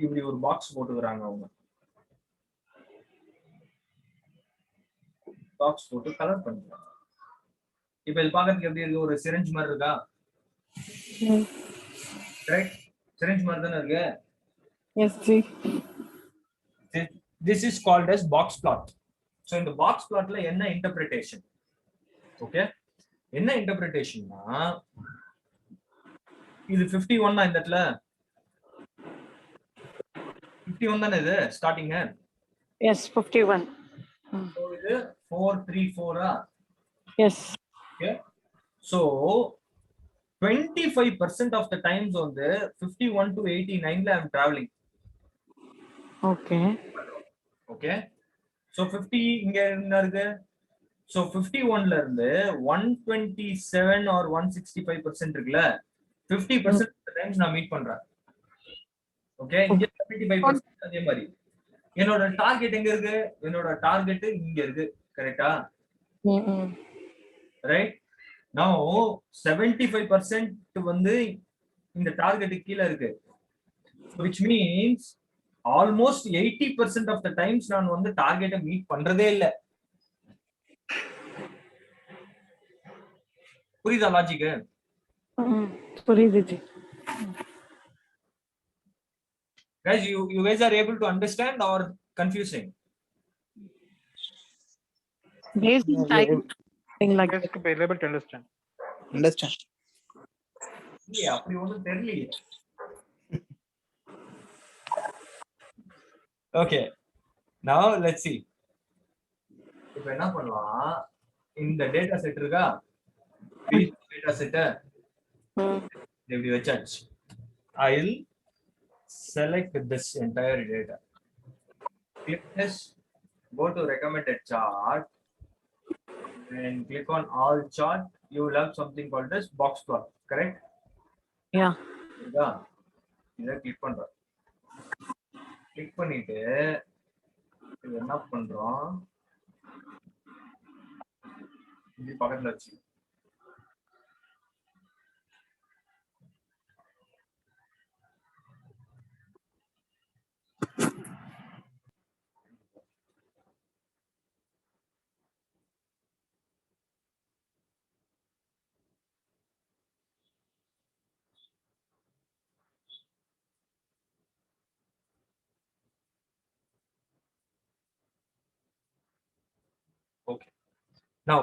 இப்படி ஒரு பாக்ஸ் போட்டுக்கறாங்க அவங்க. பாக்ஸ் போட்டு கலர் பண்றாங்க. இப்போ இது பார்க்கிறதுக்கு எப்படி இருக்கு? ஒரு சிரிஞ்ச் மாதிரி இருக்கா? கரெக்ட், சிரிஞ்ச் மாதிரி தானே இருக்கு. Yes, see. This is called as box plot. So இந்த box plotல என்ன இன்டர்பிரேஷன்? ஓகே, என்ன இன்டர்பிரேஷன்னா இது 51 இந்த இடத்துல 51 தானே இது ஸ்டார்டிங். Yes, 51. So இது 434. Yes. Okay, so 25% of the times on the 51 to 89 la I'm traveling. Okay. Okay, so 50 இங்க என்ன இருக்கு? So 51 ல இருந்து 127 or 165% இருக்குல, 50% of the times நான் மீட் பண்றேன். ஓகே, இங்க 75% அதே மாதிரி. என்னோட டார்கெட் எங்க இருக்கு? என்னோட டார்கெட் இங்க இருக்கு. கரெக்ட்டா? ரைட், now 75% வந்து இந்த டார்கெட் கீழ இருக்கு, which means almost 80% of the times நான் வந்து டார்கெட்டை மீட் பண்றதே இல்ல. புரியுதா லாஜிக்? புரியுது G. Guys, you guys are able to understand or confusing? Basic type thing like Yes, that. we are able to understand. Understand. இல்லையா? அப்படி ஒன்றும் தெரியலையே. Okay, now let's see. இப்போ என்ன பண்ணலாம்? இந்த டேட்டா செட் இருக்கா? டேட்டா செட் இப்படி வச்சாச்சு. I'll select this entire data. Click this, go to recommended chart, and click on all chart. You will have something called as box plot, correct? Yeah. Yeah. இதை click பண்றோம். Click பண்ணிட்டு இது என்ன பண்றோம், இது பக்கத்துல வச்சு okay. Now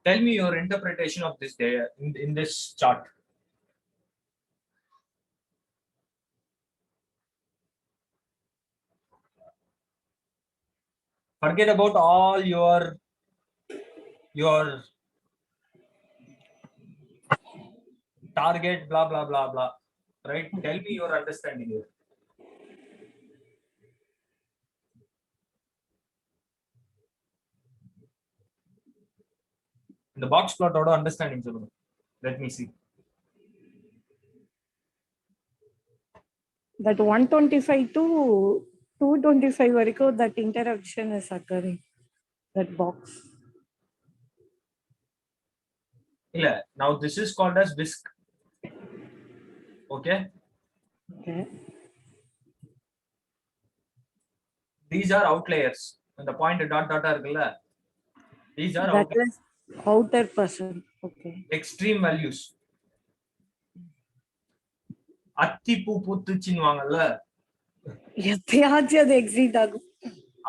tell me your interpretation of this data in this chart. Forget about all your target, blah blah blah blah, right? Tell me your understanding here. இந்த பாக்ஸ் பிளாட்டோட அண்டர்ஸ்டாண்டிங் சொல்லுங்க. Let me see. That 125 to 225 வரைக்கும் that interaction is occurring. That box. இல்ல, now this is called as whisk. Okay. Okay. These are outliers. இந்த point dot tata இருக்குல்ல, these are That is outer person. Okay. extreme values. அத்தி பூ பூத்துச்சின்னு வாங்கல்ல, எப்பயாச்சும் அது exit ஆகும்.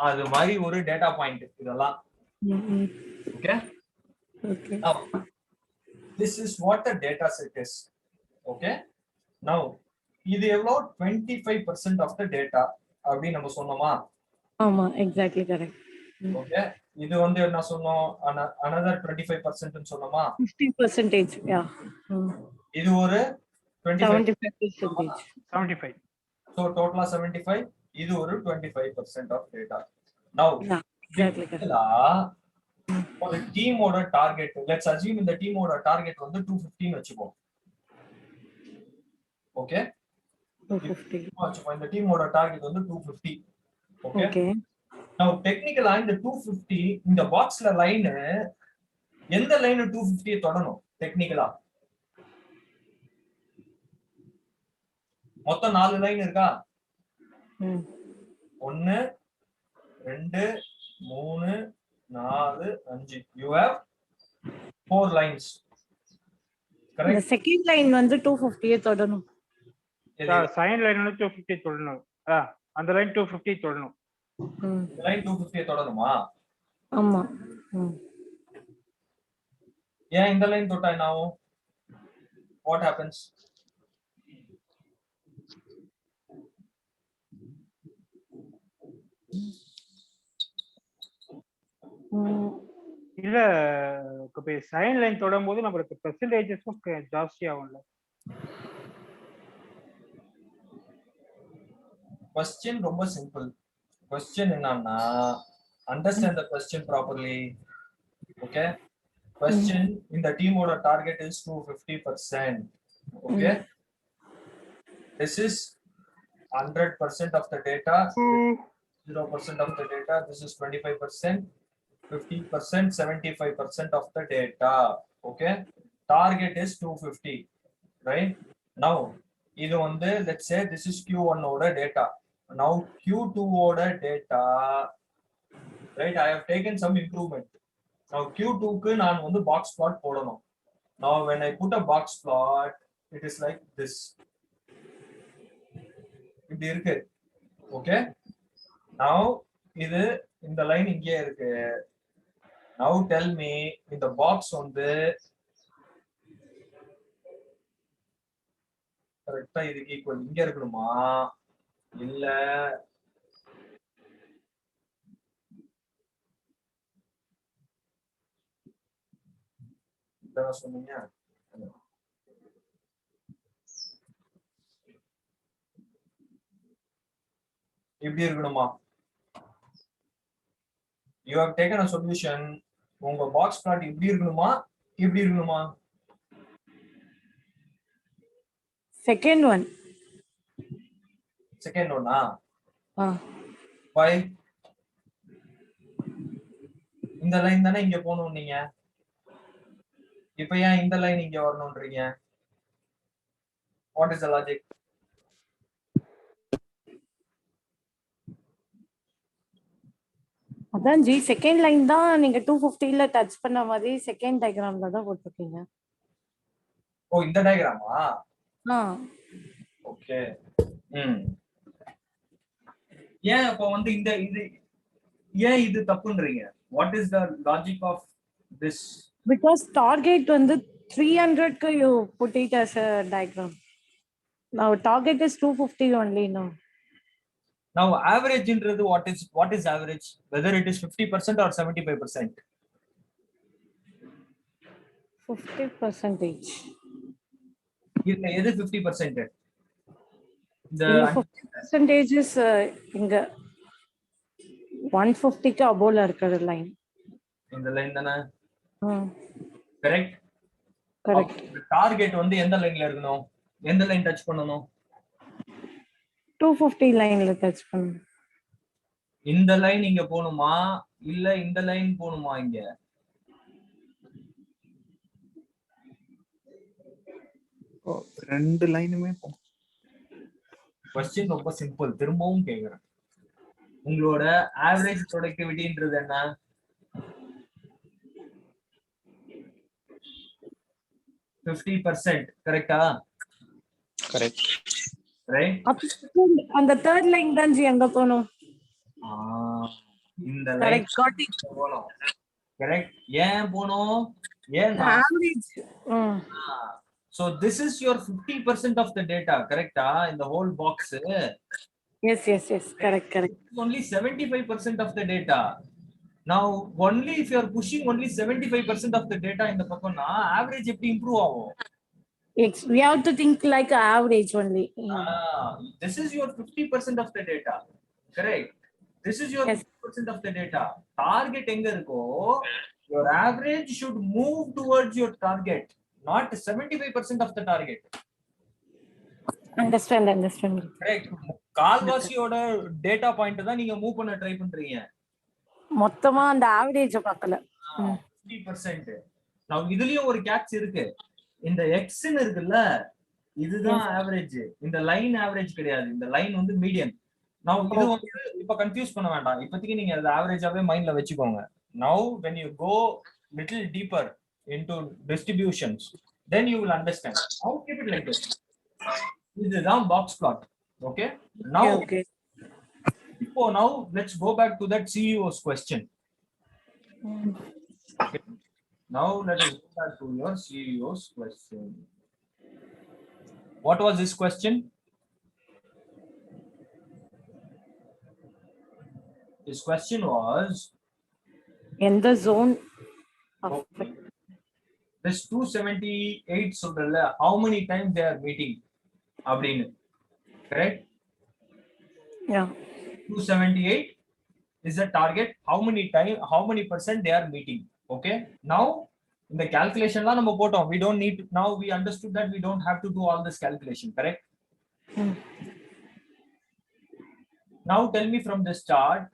அது மாதிரி ஒரு டேட்டா பாயிண்ட் இதெல்லாம். Okay. Okay. Now this is what the data set is. Okay. Now இது எவ்வளோ 25% of the data அப்படி நம்ம சொன்னோமா? ஆமா, exactly correct. Okay. இது வந்து என்ன சொன்னோம், another 25% ன்னு சொன்னோமா? 50%. Yeah. இது ஒரு 75%. 75. So total 75, இது ஒரு 25% of data. Now Yeah, exactly correct. ஒரு டீமோட டார்கெட், let's assume இந்த டீமோட டார்கெட் வந்து 250 வச்சுப்போம். ஓகே, 250. வச்சுப்போம். இந்த டீமோட டார்கெட் வந்து 250. ஓகே. Okay. Now டெக்னிக்கலா இந்த 250 இந்த பாக்ஸ்ல லைன் எந்த லைன் 250 தொடணும்? டெக்னிக்கலா மொத்தம் 4 லைன் இருக்கா? 1 2 3 4 5. You have 4 lines. The Correct? second line வந்து 250 தொடணும். சைன் லைன் வந்து 250 தொடணும். அந்த லைன் 250 தொடணும். லைன் 250 தொடணுமா? ஆமா. ஏன் இந்த லைன் தொட்டா என்ன ஆகும்? What happens? இல்ல, இப்ப சைன் லைன் தொடும் போது நம்மளுக்கு பெர்சன்டேஜஸும் ஜாஸ்தி ஆகும்ல. Question ரொம்ப சிம்பிள். Question என்னன்னா, understand the question properly. Okay. Question in the team order target is 250%. Okay. This is 100% of the data. 0% of the data. This is 25%. 50%, 75% of the data. Okay. Target is 250. Right. Now, இது வந்து let's say this is Q1 order data. Now Q2 order data, right? I have taken some improvement. Now Q2 க்கு நான் வந்து box plot போடணும். Now when I put a box plot, it is like this. இப்படி இருக்கு. Okay. Now இது இந்த line இங்கே இருக்கு. Now tell me, இந்த box வந்து கரெக்டா இதுக்கு ஈக்குவல் இங்க இருக்கணுமா இல்ல இதான் சொன்னீங்க? இப்படி இருக்கணுமா? You have taken a solution. உங்க பாக்ஸ் பிளாட் இப்படி இருக்கணுமா இப்படி இருக்கணுமா? Second one. செகண்ட் ஒன்னா? Ah. Why? இந்த லைன் தானே இங்க போகணும் நீங்க. இப்ப ஏன் இந்த லைன் இங்க வரணும்ன்றீங்க? What is the logic? அதான் ஜி செகண்ட் லைன் தான் நீங்க 250ல டச் பண்ண மாதிரி செகண்ட் டயக்ராம்ல தான் போட்டுருக்கீங்க. ஓ இந்த டயகிராமா? ஆ ஓகே. ஏன் அப்ப வந்து இந்த இது ஏன் இது தப்புன்றீங்க? What is the logic of this? Because target வந்து 300க்கு you put it as a diagram. Now target is 250 only now. Now average inறது what is average? Whether it is 50% or 75%? 50%. இதுல எது 50%? இந்த 50% is இங்க 150க்கு above இருக்கிற லைன். இந்த line தானே? Correct. Correct. Target வந்து எந்த லைன்ல இருக்கணும்? எந்த லைன் டச் பண்ணனும்? 250 லைன்ல டச் பண்ணனும். இந்த லைன் இங்க போணுமா இல்ல இந்த லைன் போணுமா இங்க? ரெண்டு லைனுமே क्वेश्चन ரொம்ப சிம்பிள். திரும்பவும் கேக்குறேன். உங்களோட ஆவரேஜ் ப்ரொடக்டிவிட்டின்றது என்ன? $50, கரெக்ட்டா? கரெக்ட். ரைட். அந்த தேர்ட் லைன் தான் ஜி அங்க போணும். இந்த லைன் போணும். கரெக்ட். ஏன் போணும்? ஏன்னா average. So this is your 50% of the data, correct? In the whole box. Yes. Correct. Only 75% of the data. Now, only if you are pushing only 75% of the data in the pakona, average எப்படி improve ஆகும்? We have to think like average only. This is your 50% of the data, correct? This is your 50% of the data. Target எங்க இருக்கோ, your average should move towards your target, not 75% of the target. Understand. Correct. கால்வாசியோட data point தான் நீங்க move பண்ண try பண்றீங்க. மொத்தமா அந்த average பார்க்கல. 50%. நான் இதுலயும் ஒரு கேட்ச் இருக்கு. இந்த x ன்னு இருக்குல்ல, இதுதான் ஆவரேஜ். இந்த லைன் ஆவரேஜ் கிடையாது. இந்த லைன் வந்து மீடியன். நான் இது வந்து இப்ப கன்ஃபியூஸ் பண்ண வேண்டாம். இப்போதைக்கு நீங்க அது ஆவரேஜாவே மைண்ட்ல வெச்சுக்கோங்க. Now when you go little deeper into distributions, then you will understand. How keep it like this. இதுதான் box plot. Okay? Now now let's go back to that CEO's question. Okay. Now let us go back to your CEO's question. What was his question? His question was in the zone of this 278 சொல்றல, how many times they are meeting அப்படின்னு, correct? Yeah. 278 is the target. How many percent they are meeting? Okay. Now in the calculation la நம்ம போட்டோம். We don't need to, now we understood that we don't have to do all this calculation, correct? Now tell me from this chart,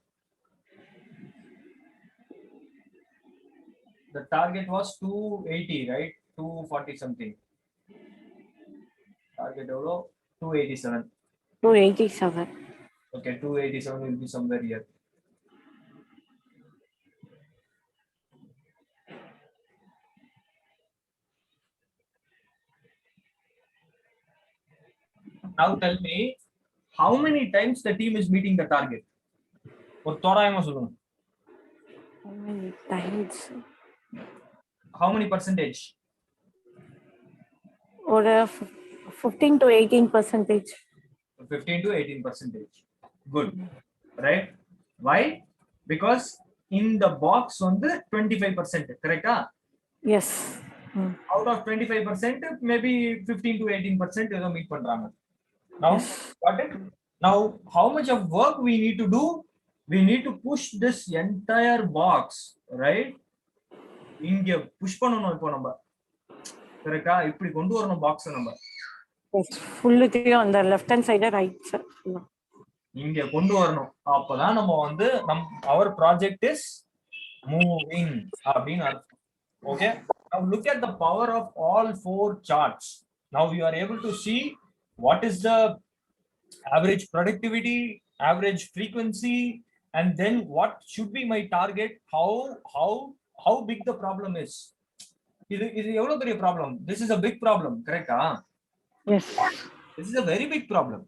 the target was 280, right? 240 something. Target eவ்வளோ? 287. 287. Okay, 287 will be somewhere here. Now tell me, how many times the team is meeting the target? ஒரு தோராயமா சொல்லுங்க. How many times? How many percentage? Or 15 to 18%. 15 to 18%. Good. Right? Why? Because in the box on the 25%, correct? Yes. Out of 25%, maybe 15 to 18% meet பண்றாங்க. Now, got it? Now, how much of work we need to do? We need to push this entire box, right? இங்க push பண்ணனும் இப்போ நம்ம கரெக்ட்டா இப்படி கொண்டு வரணும் box நம்ம full on the left hand side right side. இங்க கொண்டு வரணும் அப்பதான் நம்ம வந்து our project is moving அப்படின்னு அர்த்தம். Okay, now look at the power of all 4 charts. Now you are able to see what is the average productivity, average frequency, and then what should be my target, how big the problem is. இது எவ்வளவு பெரிய problem? This is a big problem, correct? Yes. This is a very big problem,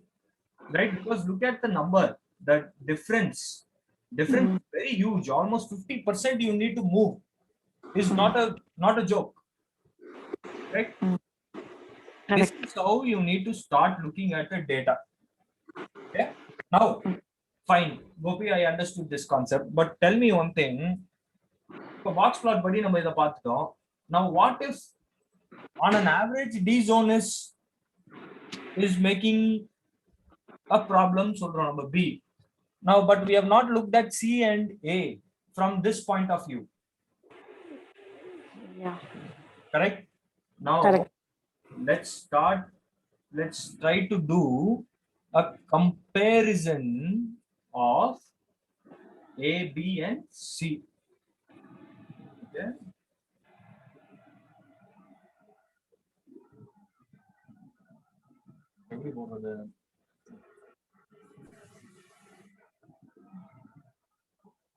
right? Because look at the number, the difference is very huge. Almost 50% you need to move. Is not a joke, right? This is how you need to start looking at the data. Okay, now fine, Gopi, I understood this concept, but tell me one thing. So box plot badi நம்ம இத பார்த்துட்டோம். Now what if on an average D zone is making a problem சொல்றோம் நம்ம B. Now but we have not looked at C and A from this point of view. Yeah. Correct? Now Correct. let's try to do a comparison of A, B and C. Okay. Maybe over there.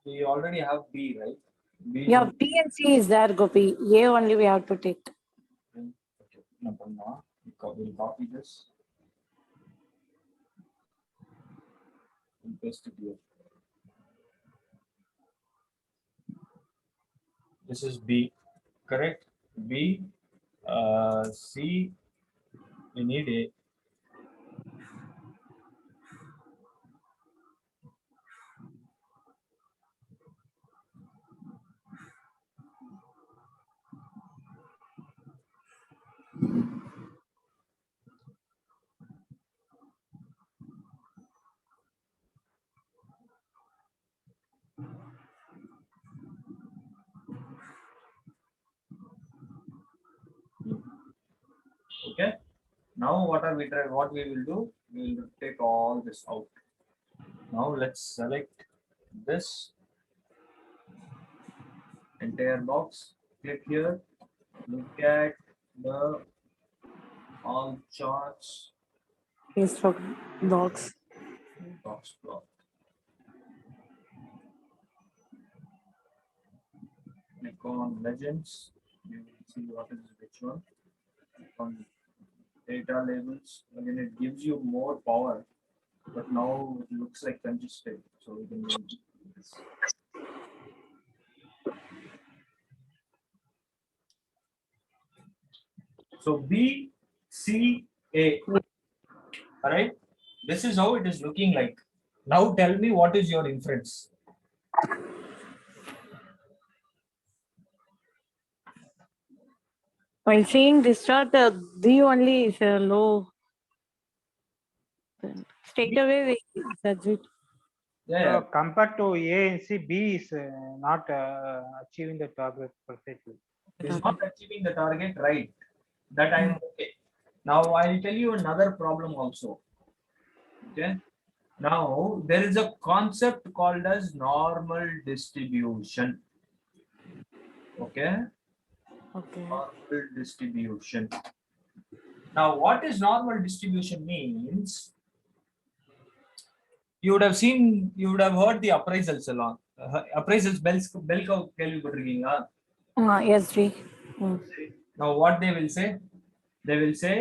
We already have B, right? B Yeah, B and C is there, Gopi. A only we have to take. Okay. No problem. We'll copy this. And paste it here. This is B, correct? B, C, we need A. Okay. Now what we will do? We will take all this out. Now let's select this entire box. Click here. Look at the all charts. Is for dogs. Box plot. Click on legends. You will see what is which one. Click on data labels. Again, it gives you more power, but now it looks like congested. So we can use this. So B, C, A. All right. This is how it is looking like. Now tell me what is your inference. While seeing this chart, D only is low. Straight away, we judge it. Yeah. So compared to A and C, B is not achieving the target perfectly. It is not achieving the target, right? That I am okay. Now I'll tell you another problem also. Okay. Now there is a concept called as normal distribution. Okay. Okay. Normal distribution. Now what is normal distribution means? You would have heard the appraisals along. Appraisals bell curve கேள்விப்பட்டிருக்கீங்களா? Yes, G. Now what they will say? They will say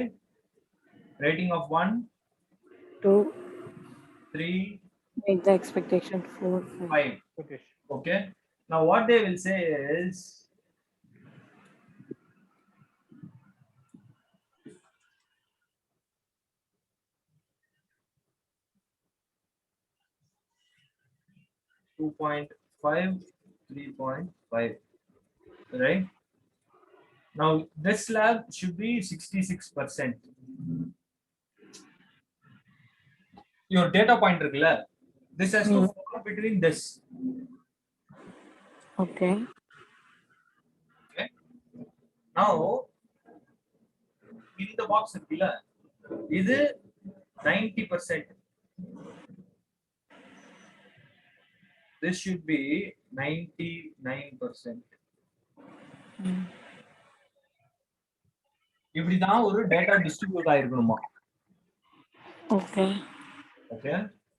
rating of 1, 2, 3, make the expectation 4, 5. 5. Okay. Now what they will say is two 2.5, 3.5, right? Now this slab should be 66%. your data point இருக்குல்ல, this has to Mm. fall between this. Okay. Okay. Now இந்த box இருக்குல்ல, இது 90%. This should be 99%. Mm. இப்படிதான் ஒரு data distribute ஆயிருக்கணுமா? Okay. Okay,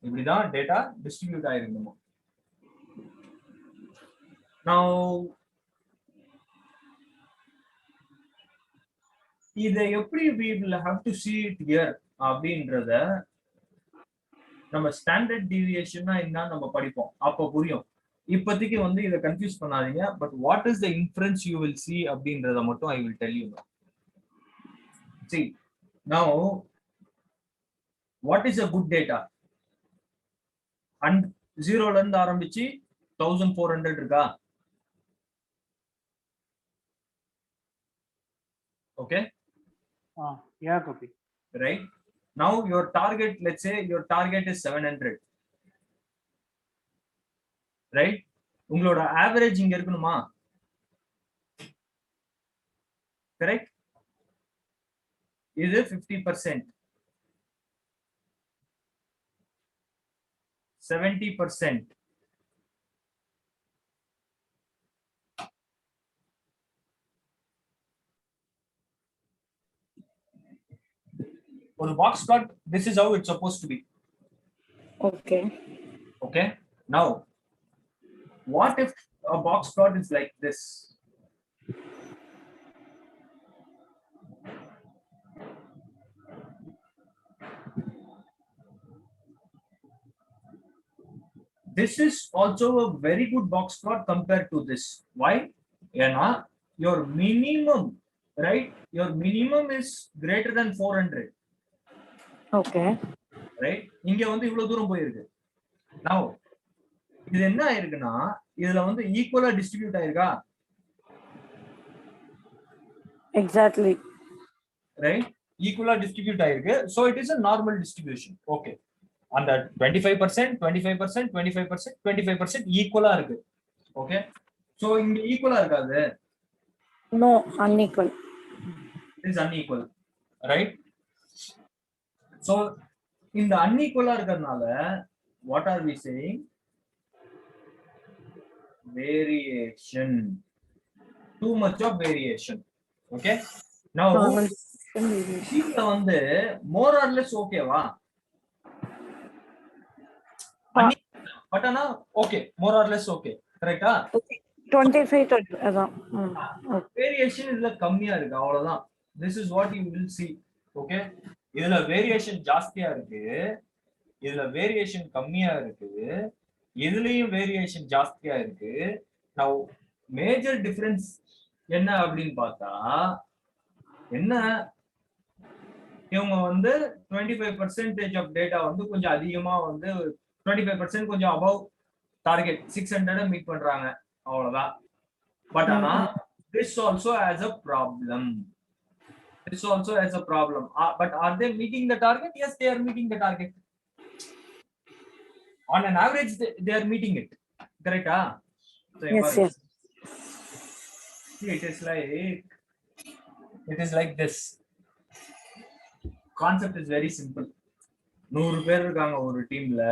இப்படிதான் data distribute ஆயிருக்கணுமா? Now இதை எப்படி we will have to see it here அப்படின்றத நம்ம ஸ்டாண்டர்ட் டீவியேஷன்னா என்ன நம்ம படிப்போம், அப்ப புரியும். இப்போதைக்கு வந்து இதை கன்ஃபியூஸ் பண்ணாதீங்க. But what is the inference you will see அப்படின்றத மட்டும் I will tell you. See, now what is a good data? And 0 ல இருந்து ஆரம்பிச்சு 1400 இருக்கா? Okay. Yeah, copy. Right. Now your target, let's say your target is 700. Right. உங்களோட average இங்க இருக்கணுமா? Correct. இது 50%. 70%. For the box plot, this is how it's supposed to be. Okay. Okay. Now, what if a box plot is like this? This is also a very good box plot compared to this. Why? ஏன்னா your minimum, right? Your minimum is greater than 400. Okay. Right? இங்க வந்து இவ்வளவு தூரம் போயிருக்கு. Now, இது என்ன ஆயிருக்குன்னா, இதுல வந்து ஈக்குவலா டிஸ்ட்ரிபியூட் ஆயிருக்கா? Exactly. Right? Equally distribute ஆயிருக்கு. So it is a normal distribution. Okay. அந்த 25%, 25%, 25%, 25% ஈக்குவலா இருக்கு. Okay. So இங்க ஈக்குவலா இருக்காது. No, unequal. It is unequal. Right? So இந்த unequalா இருக்கறனால what are we saying? Variation. Too much of variation. Okay. Now Normal distribution. இதுல வந்து more or less ஓகேவா? பட் ஆனா okay, more or less okay. கரெக்ட்டா? 25 அதான். வேரியேஷன் இதுல கம்மியா இருக்கு, அவ்வளவுதான். This is what you will see. Okay. இதுல வேரியேஷன் ஜாஸ்தியா இருக்கு, இதுல வேரியேஷன் கம்மியா இருக்கு, இதுலயும் வேரியேஷன் ஜாஸ்தியா இருக்கு. Now மேஜர் டிஃபரன்ஸ் என்ன அப்படின்னு பார்த்தா, என்ன இவங்க வந்து 25% ஆஃப் டேட்டா வந்து கொஞ்சம் அதிகமா வந்து 25% கொஞ்சம் அபவ் டார்கெட் 600 மீட் பண்றாங்க, அவ்வளவுதான். பட் ஆனா this also has a problem. This also has a problem. But are they meeting the target? Yes, they are meeting the target. On an average, they are meeting it. Correct? So Yes, yes. See, it is like this. Concept is very simple. 100 பேர் இருக்காங்க ஒரு டீம்ல.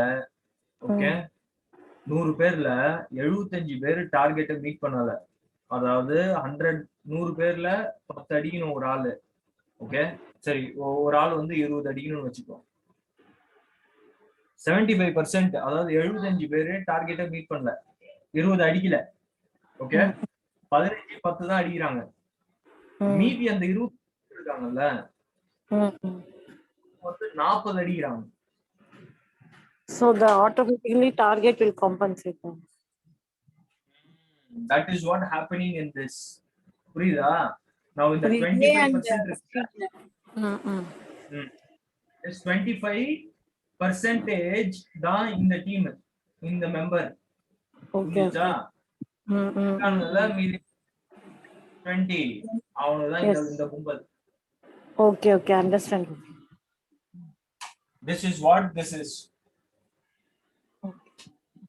Okay. 100 பேர்ல 75 பேர் டார்கெட்டை meet பண்ணல. அதாவது 100 பேர்ல 10 அடிக்கணும் ஒரு ஆளு. ஓகே. சரி, ஒரு ஆள் வந்து 20 அடிக்கணும்னு வச்சுக்கோ. 75%, அதாவது 75 பேரு டார்கெட்டை மீட் பண்ணல, 20 அடிக்கல. ஓகே. 15 10 தான் அடிக்கிறாங்க. மீதி அந்த 20 இருக்காங்கல்ல, வந்து 40 அடிக்கிறாங்க. So the automatically target will compensate them. That is what happening in this. புரியுதா? Now in the 25% is 25% தான் இந்த டீம், இந்த மெம்பர். Okay. மீதி 20 அவ்வளவுதான் இந்த கும்பல். Okay, okay, understand. This is what this is.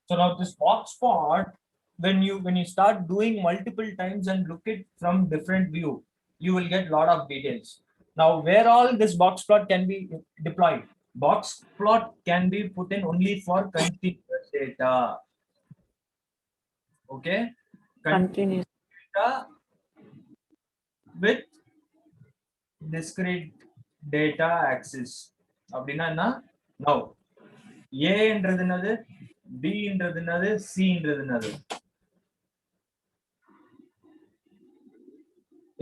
So now this box plot, when you start doing multiple times and look it from different view, you will get lot of details. Now, where all this box plot can be deployed? Box plot can be put in only for continuous data. Okay, Continuous. data with discrete data axis. அப்படின்னா என்ன? Now, A என்றது என்னது? B என்றது என்னது? C என்றது என்னது?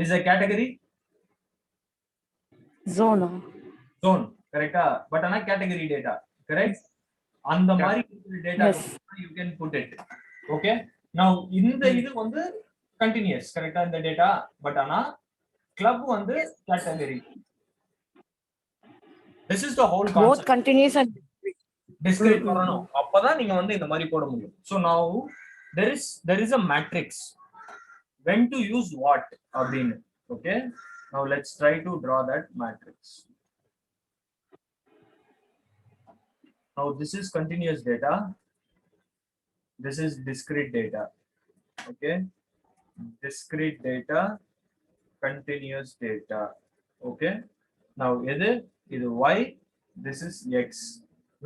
Is a category? Zone. Zone, correcta? But ana category data, correct? அந்த மாதிரி data Yes. you can put it. Okay? Now, இந்த இது வந்து continuous, correcta? இந்த data, but ana club வந்து category. This is the whole Both concept. continuous and Discrete வரணும். அப்பதான் நீங்க வந்து இந்த மாதிரி போட முடியும். So now there is a matrix. When to use what அப்படின்னு. Okay? Now let's try to draw that matrix. Now this is continuous data. This is discrete data. Okay? Discrete data, continuous data. Okay? Now இது y, this is x.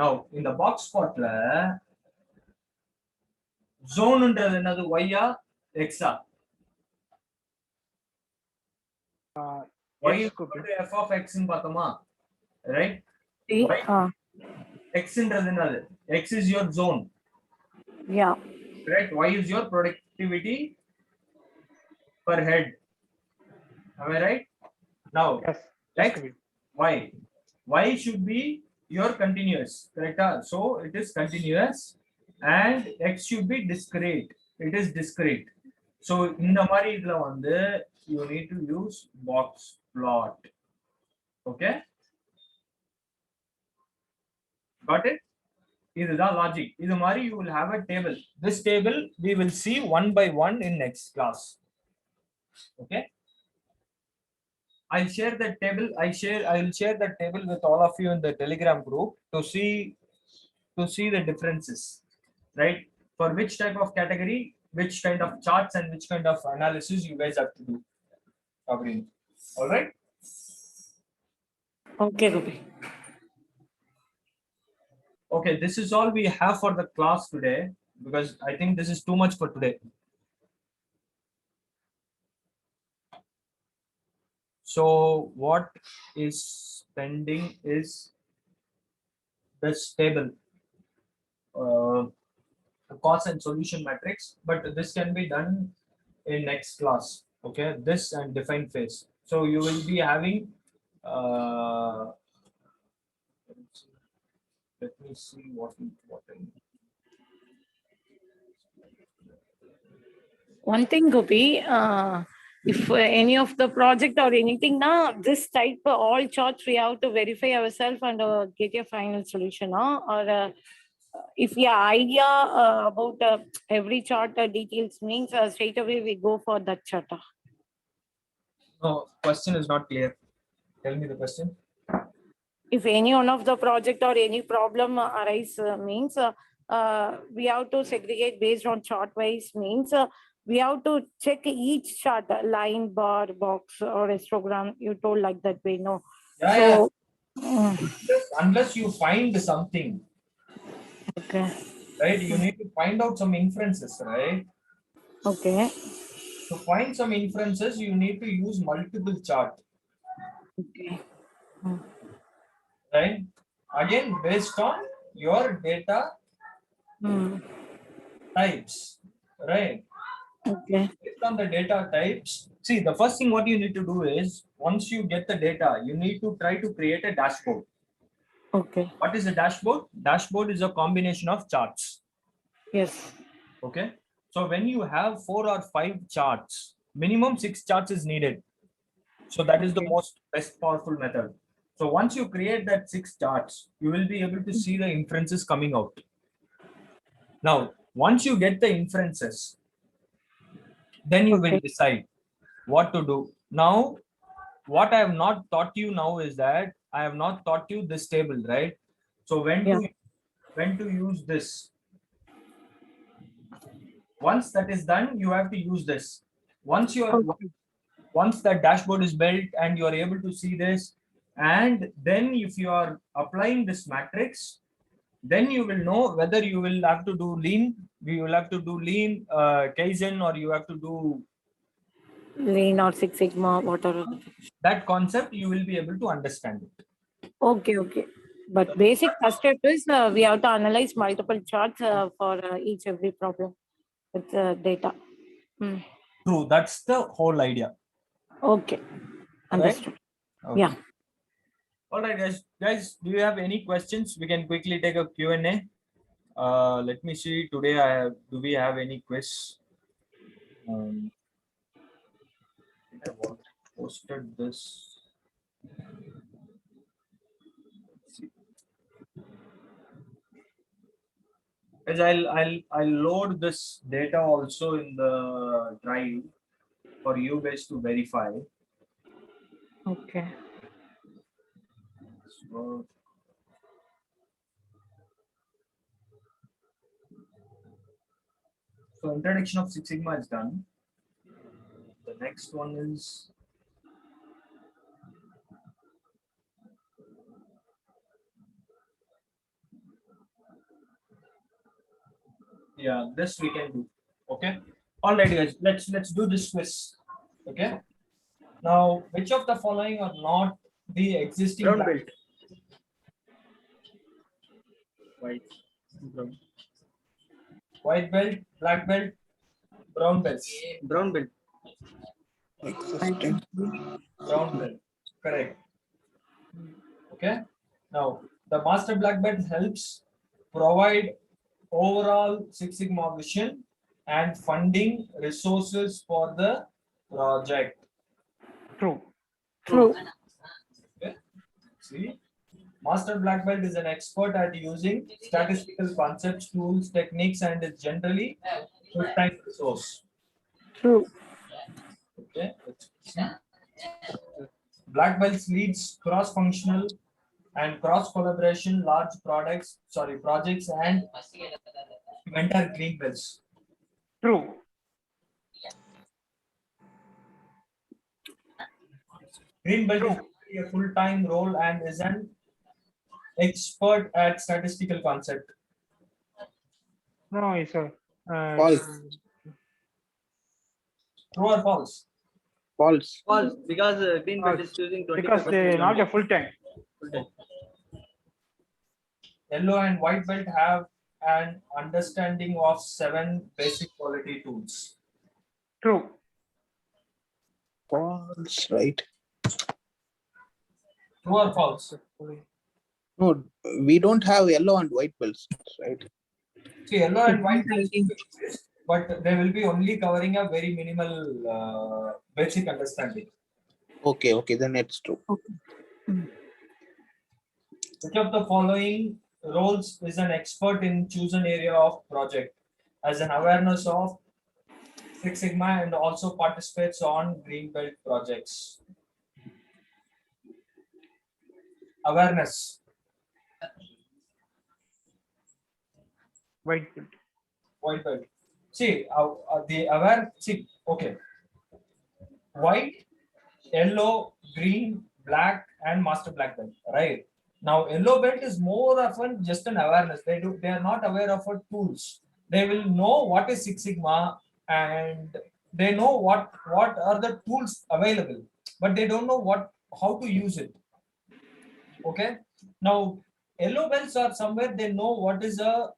Now in the box plotல zone ன்றது என்னது? y ah x ah? Y Yes, is equal to f of x ன்னு பார்த்தோமா? Right? C. X ன்றது என்னது? X is your zone. Yeah. Correct? Y is your productivity per head. Am I right? Now, Yes. X, Kabir. Y. Y should be your continuous. Correct? So it is continuous and X should be discrete. It is discrete. So இந்த மாதிரி இதுல வந்து you need to use box plot. Okay? Got it? இதுதான் logic. இது மாதிரி you will have a table. This table we will see one by one in next class. Okay? I'll share that table. I will share that table with all of you in the Telegram group to see the differences, right? For which type of category, which kind of charts and which kind of analysis you guys have to do. Agreed. All right. Okay, Gopi. Okay, this is all we have for the class today because I think this is too much for today. So what is pending is this table, cause and solution matrix, but this can be done in next class. Okay, this and define phase. So you will be having let me see what I need. One thing, Gopi, if any of the project or anything, now this type of all charts we have to verify ourselves and get a final solution, or if your idea about every chart details means straight away we go for that chart. No, question is not clear. Tell me the question. If any one of the project or any problem arise means we have to segregate based on chart wise means we have to check each chart, line, bar, box, or histogram. You told like that way, no? Yeah, So, unless you find something, okay, right? You need to find out some inferences, right? okay, To find some inferences, you need to use multiple chart, okay. right? Again, based on your data types, right? Okay, Based on the data types, see, the first thing what you need to do is, once you get the data, you need to try to create a dashboard. okay, What is a dashboard? Dashboard is a combination of charts. yes, Okay. So when you have 4 or 5 charts, minimum 6 charts is needed. So that is the Okay. most best powerful method. So once you create that 6 charts, you will be able to see the inferences coming out. Now, once you get the inferences, then you will Okay. decide what to do. Now, what I have not taught you now is that I have not taught you this table, right? So when to use this, Once that is done, you have to use this. Once you're Okay. once that dashboard is built and you are able to see this, and then if you are applying this matrix, then you will know whether you will have to do lean, Kaizen, or you have to do Lean or Six Sigma, whatever. that concept, you will be able to understand it. Okay, okay. But basic first step is we have to analyze multiple charts for each every problem with data. Hmm. True, that's the whole idea. Okay, understood. Okay. Yeah. All right, guys. Guys, do you have any questions? We can quickly take a Q&A. Let me see. Today, do we have any quiz? I posted this. Guys, I'll load this data also in the drive for you guys to verify. Okay. So introduction of Six Sigma is done. The next one is this we can do. Okay. All right, guys. Let's do this quiz. Okay. Now, which of the following are not the existing Brown belt. white belt, black belt, brown belt? Brown belt. Existing. Brown belt. Correct. Okay. Now, the master black belt helps provide overall Six Sigma vision and funding resources for the project. True. True. Okay. See, master black belt is an expert at using statistical concepts, tools, techniques, and is generally full-time resource. True. Okay. Let's see. Black belts leads cross-functional and cross-collaboration large projects and mentor green belts. True. Green belt True. is a full-time role and is an expert at statistical concept. No, it's a False. True or false? False. False, because green belt is choosing 20%. because they not a full time. Yellow and white belt have an understanding of 7 basic quality tools. True. False, right? True or false? No, we don't have yellow and white belts, right? See, yellow and white belts exist, but they will be only covering a very minimal basic understanding. Okay, then it's true. Which of the following roles is an expert in chosen area of project? Has an awareness of Six Sigma and also participates on green belt projects. Awareness. White belt. White belt. See, the aware. See, okay. White, yellow, green, black, and master black belt. Right. Now, yellow belt is more often just an awareness. They are not aware of our tools. They will know what is Six Sigma and they know what are the tools available, but they don't know how to use it. Okay. Now, yellow belts are somewhere they know what is a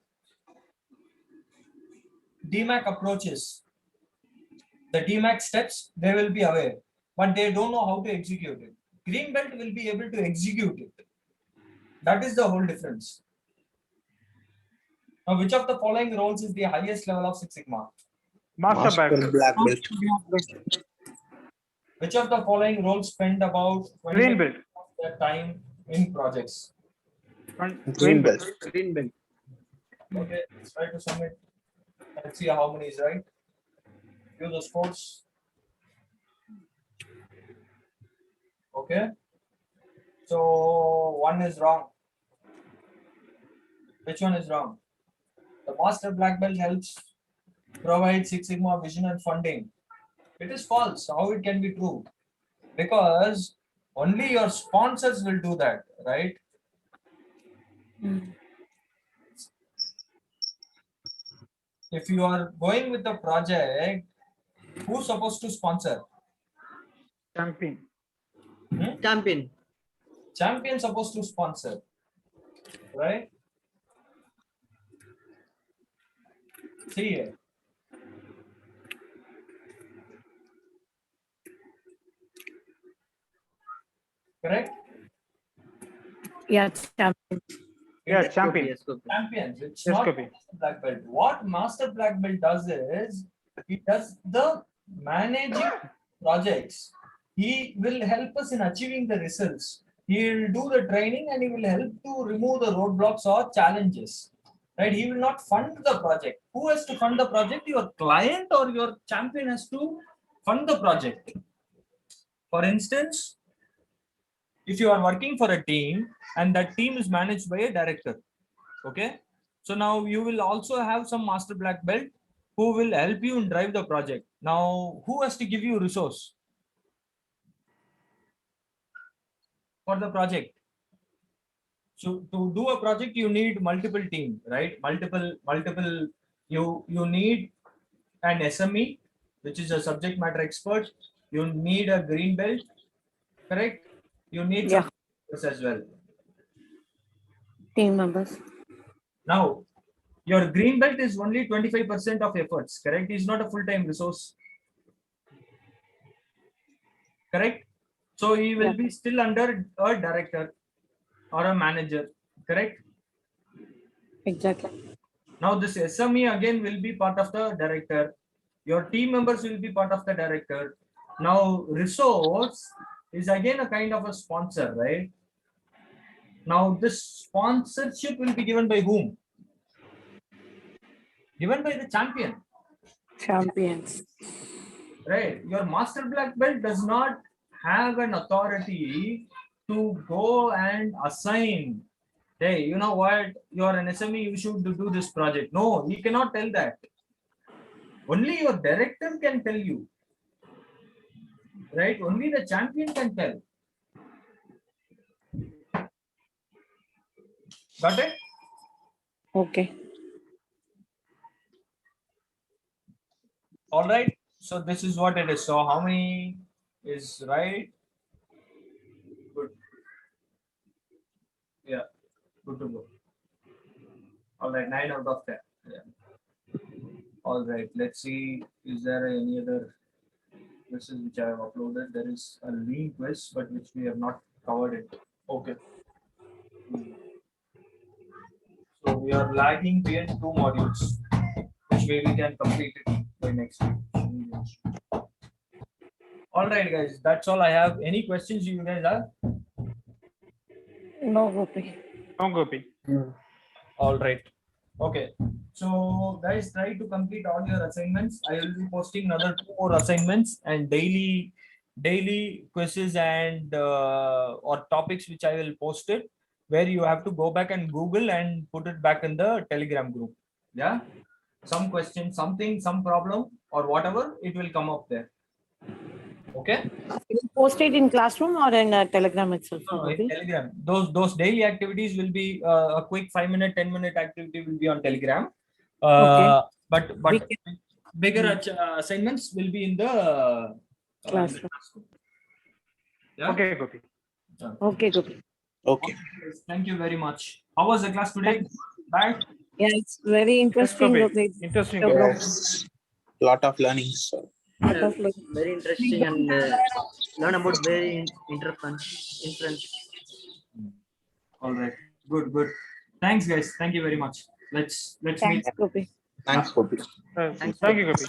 DMAC approaches. The DMAC steps, they will be aware, but they don't know how to execute it. Green belt will be able to execute it. That is the whole difference. Now, which of the following roles is the highest level of Six Sigma? Master belt. black belt. Which of the following roles spend about Green 20% belt. of their time in projects? Green belt. Green belt. Okay, let's try to submit. Let's see how many is right. View the scores. Okay. So one is wrong. Which one is wrong? The master black belt helps provide Six Sigma vision and funding. It is false. How it can be true? Because only your sponsors will do that, right? If you are going with the project, who's supposed to sponsor? Champion. Champion. Champion supposed to sponsor, right? See here. Correct? Yeah, champion. Yeah, It is champion. Yes, copy. champions. It's Yes, not copy. master black belt. What master black belt does is he does the managing projects. He will help us in achieving the results. He will do the training and he will help to remove the roadblocks or challenges. Right? He will not fund the project. Who has to fund the project? Your client or your champion has to fund the project. For instance, if you are working for a team and that team is managed by a director, okay, so now you will also have some master black belt who will help you and drive the project. Now who has to give you resource for the project? So to do a project you need multiple team, right? Multiple you need an SME, which is a subject matter expert. You need a green belt, correct? You need Yeah. some as well. Team members. Now, your green belt is only 25% of efforts, correct? It's not a full-time resource, correct? So he will be still under a director or a manager, correct? Exactly. Now this SME again will be part of the director. Your team members will be part of the director. Now resource is again a kind of a sponsor, right? Now this sponsorship will be given by whom? Given by the champion, Champions. right? Your master black belt does not have an authority to go and assign, hey, you know what, you're an SME, you should do this project. No, he cannot tell that. Only your director can tell you, right? Only the champion can tell. Got it? Okay. All right. So this is what it is. So how many is right? Good. Yeah. Good to go. All right. 9 out of 10. Yeah. All right. Let's see. Is there any other quizzes which I have uploaded? There is a lean quiz, but which we have not covered it. Okay. So we are lagging behind 2 modules, which way we can complete it by next week. All right, guys. That's all I have. Any questions you guys have? No, Gopi. No, Gopi. All right. Okay. So guys, try to complete all your assignments. I will be posting another 2 more assignments and daily quizzes and or topics which I will post it, where you have to go back and Google and put it back in the Telegram group. Yeah. Some question, something, some problem or whatever, it will come up there. Okay. Post it in classroom or in Telegram itself. No, in Gopi? Telegram. Those daily activities will be a quick 5-minute, 10-minute activity will be on Telegram. But We can- bigger assignments will be in the Classroom. Yeah. Okay, Gopi. Okay, Gopi. Okay. Thank you very much. How was the class today? Bad? Yeah, it's very interesting. Gopi. Gopi. Interesting, No Gopi. problem. Lot of learnings. Lot of learning. Very interesting and learn about very inference. All right. Good. Thanks, guys. Thank you very much. Let's meet. Thanks, Gopi. Thanks, Gopi. Thank you, Gopi.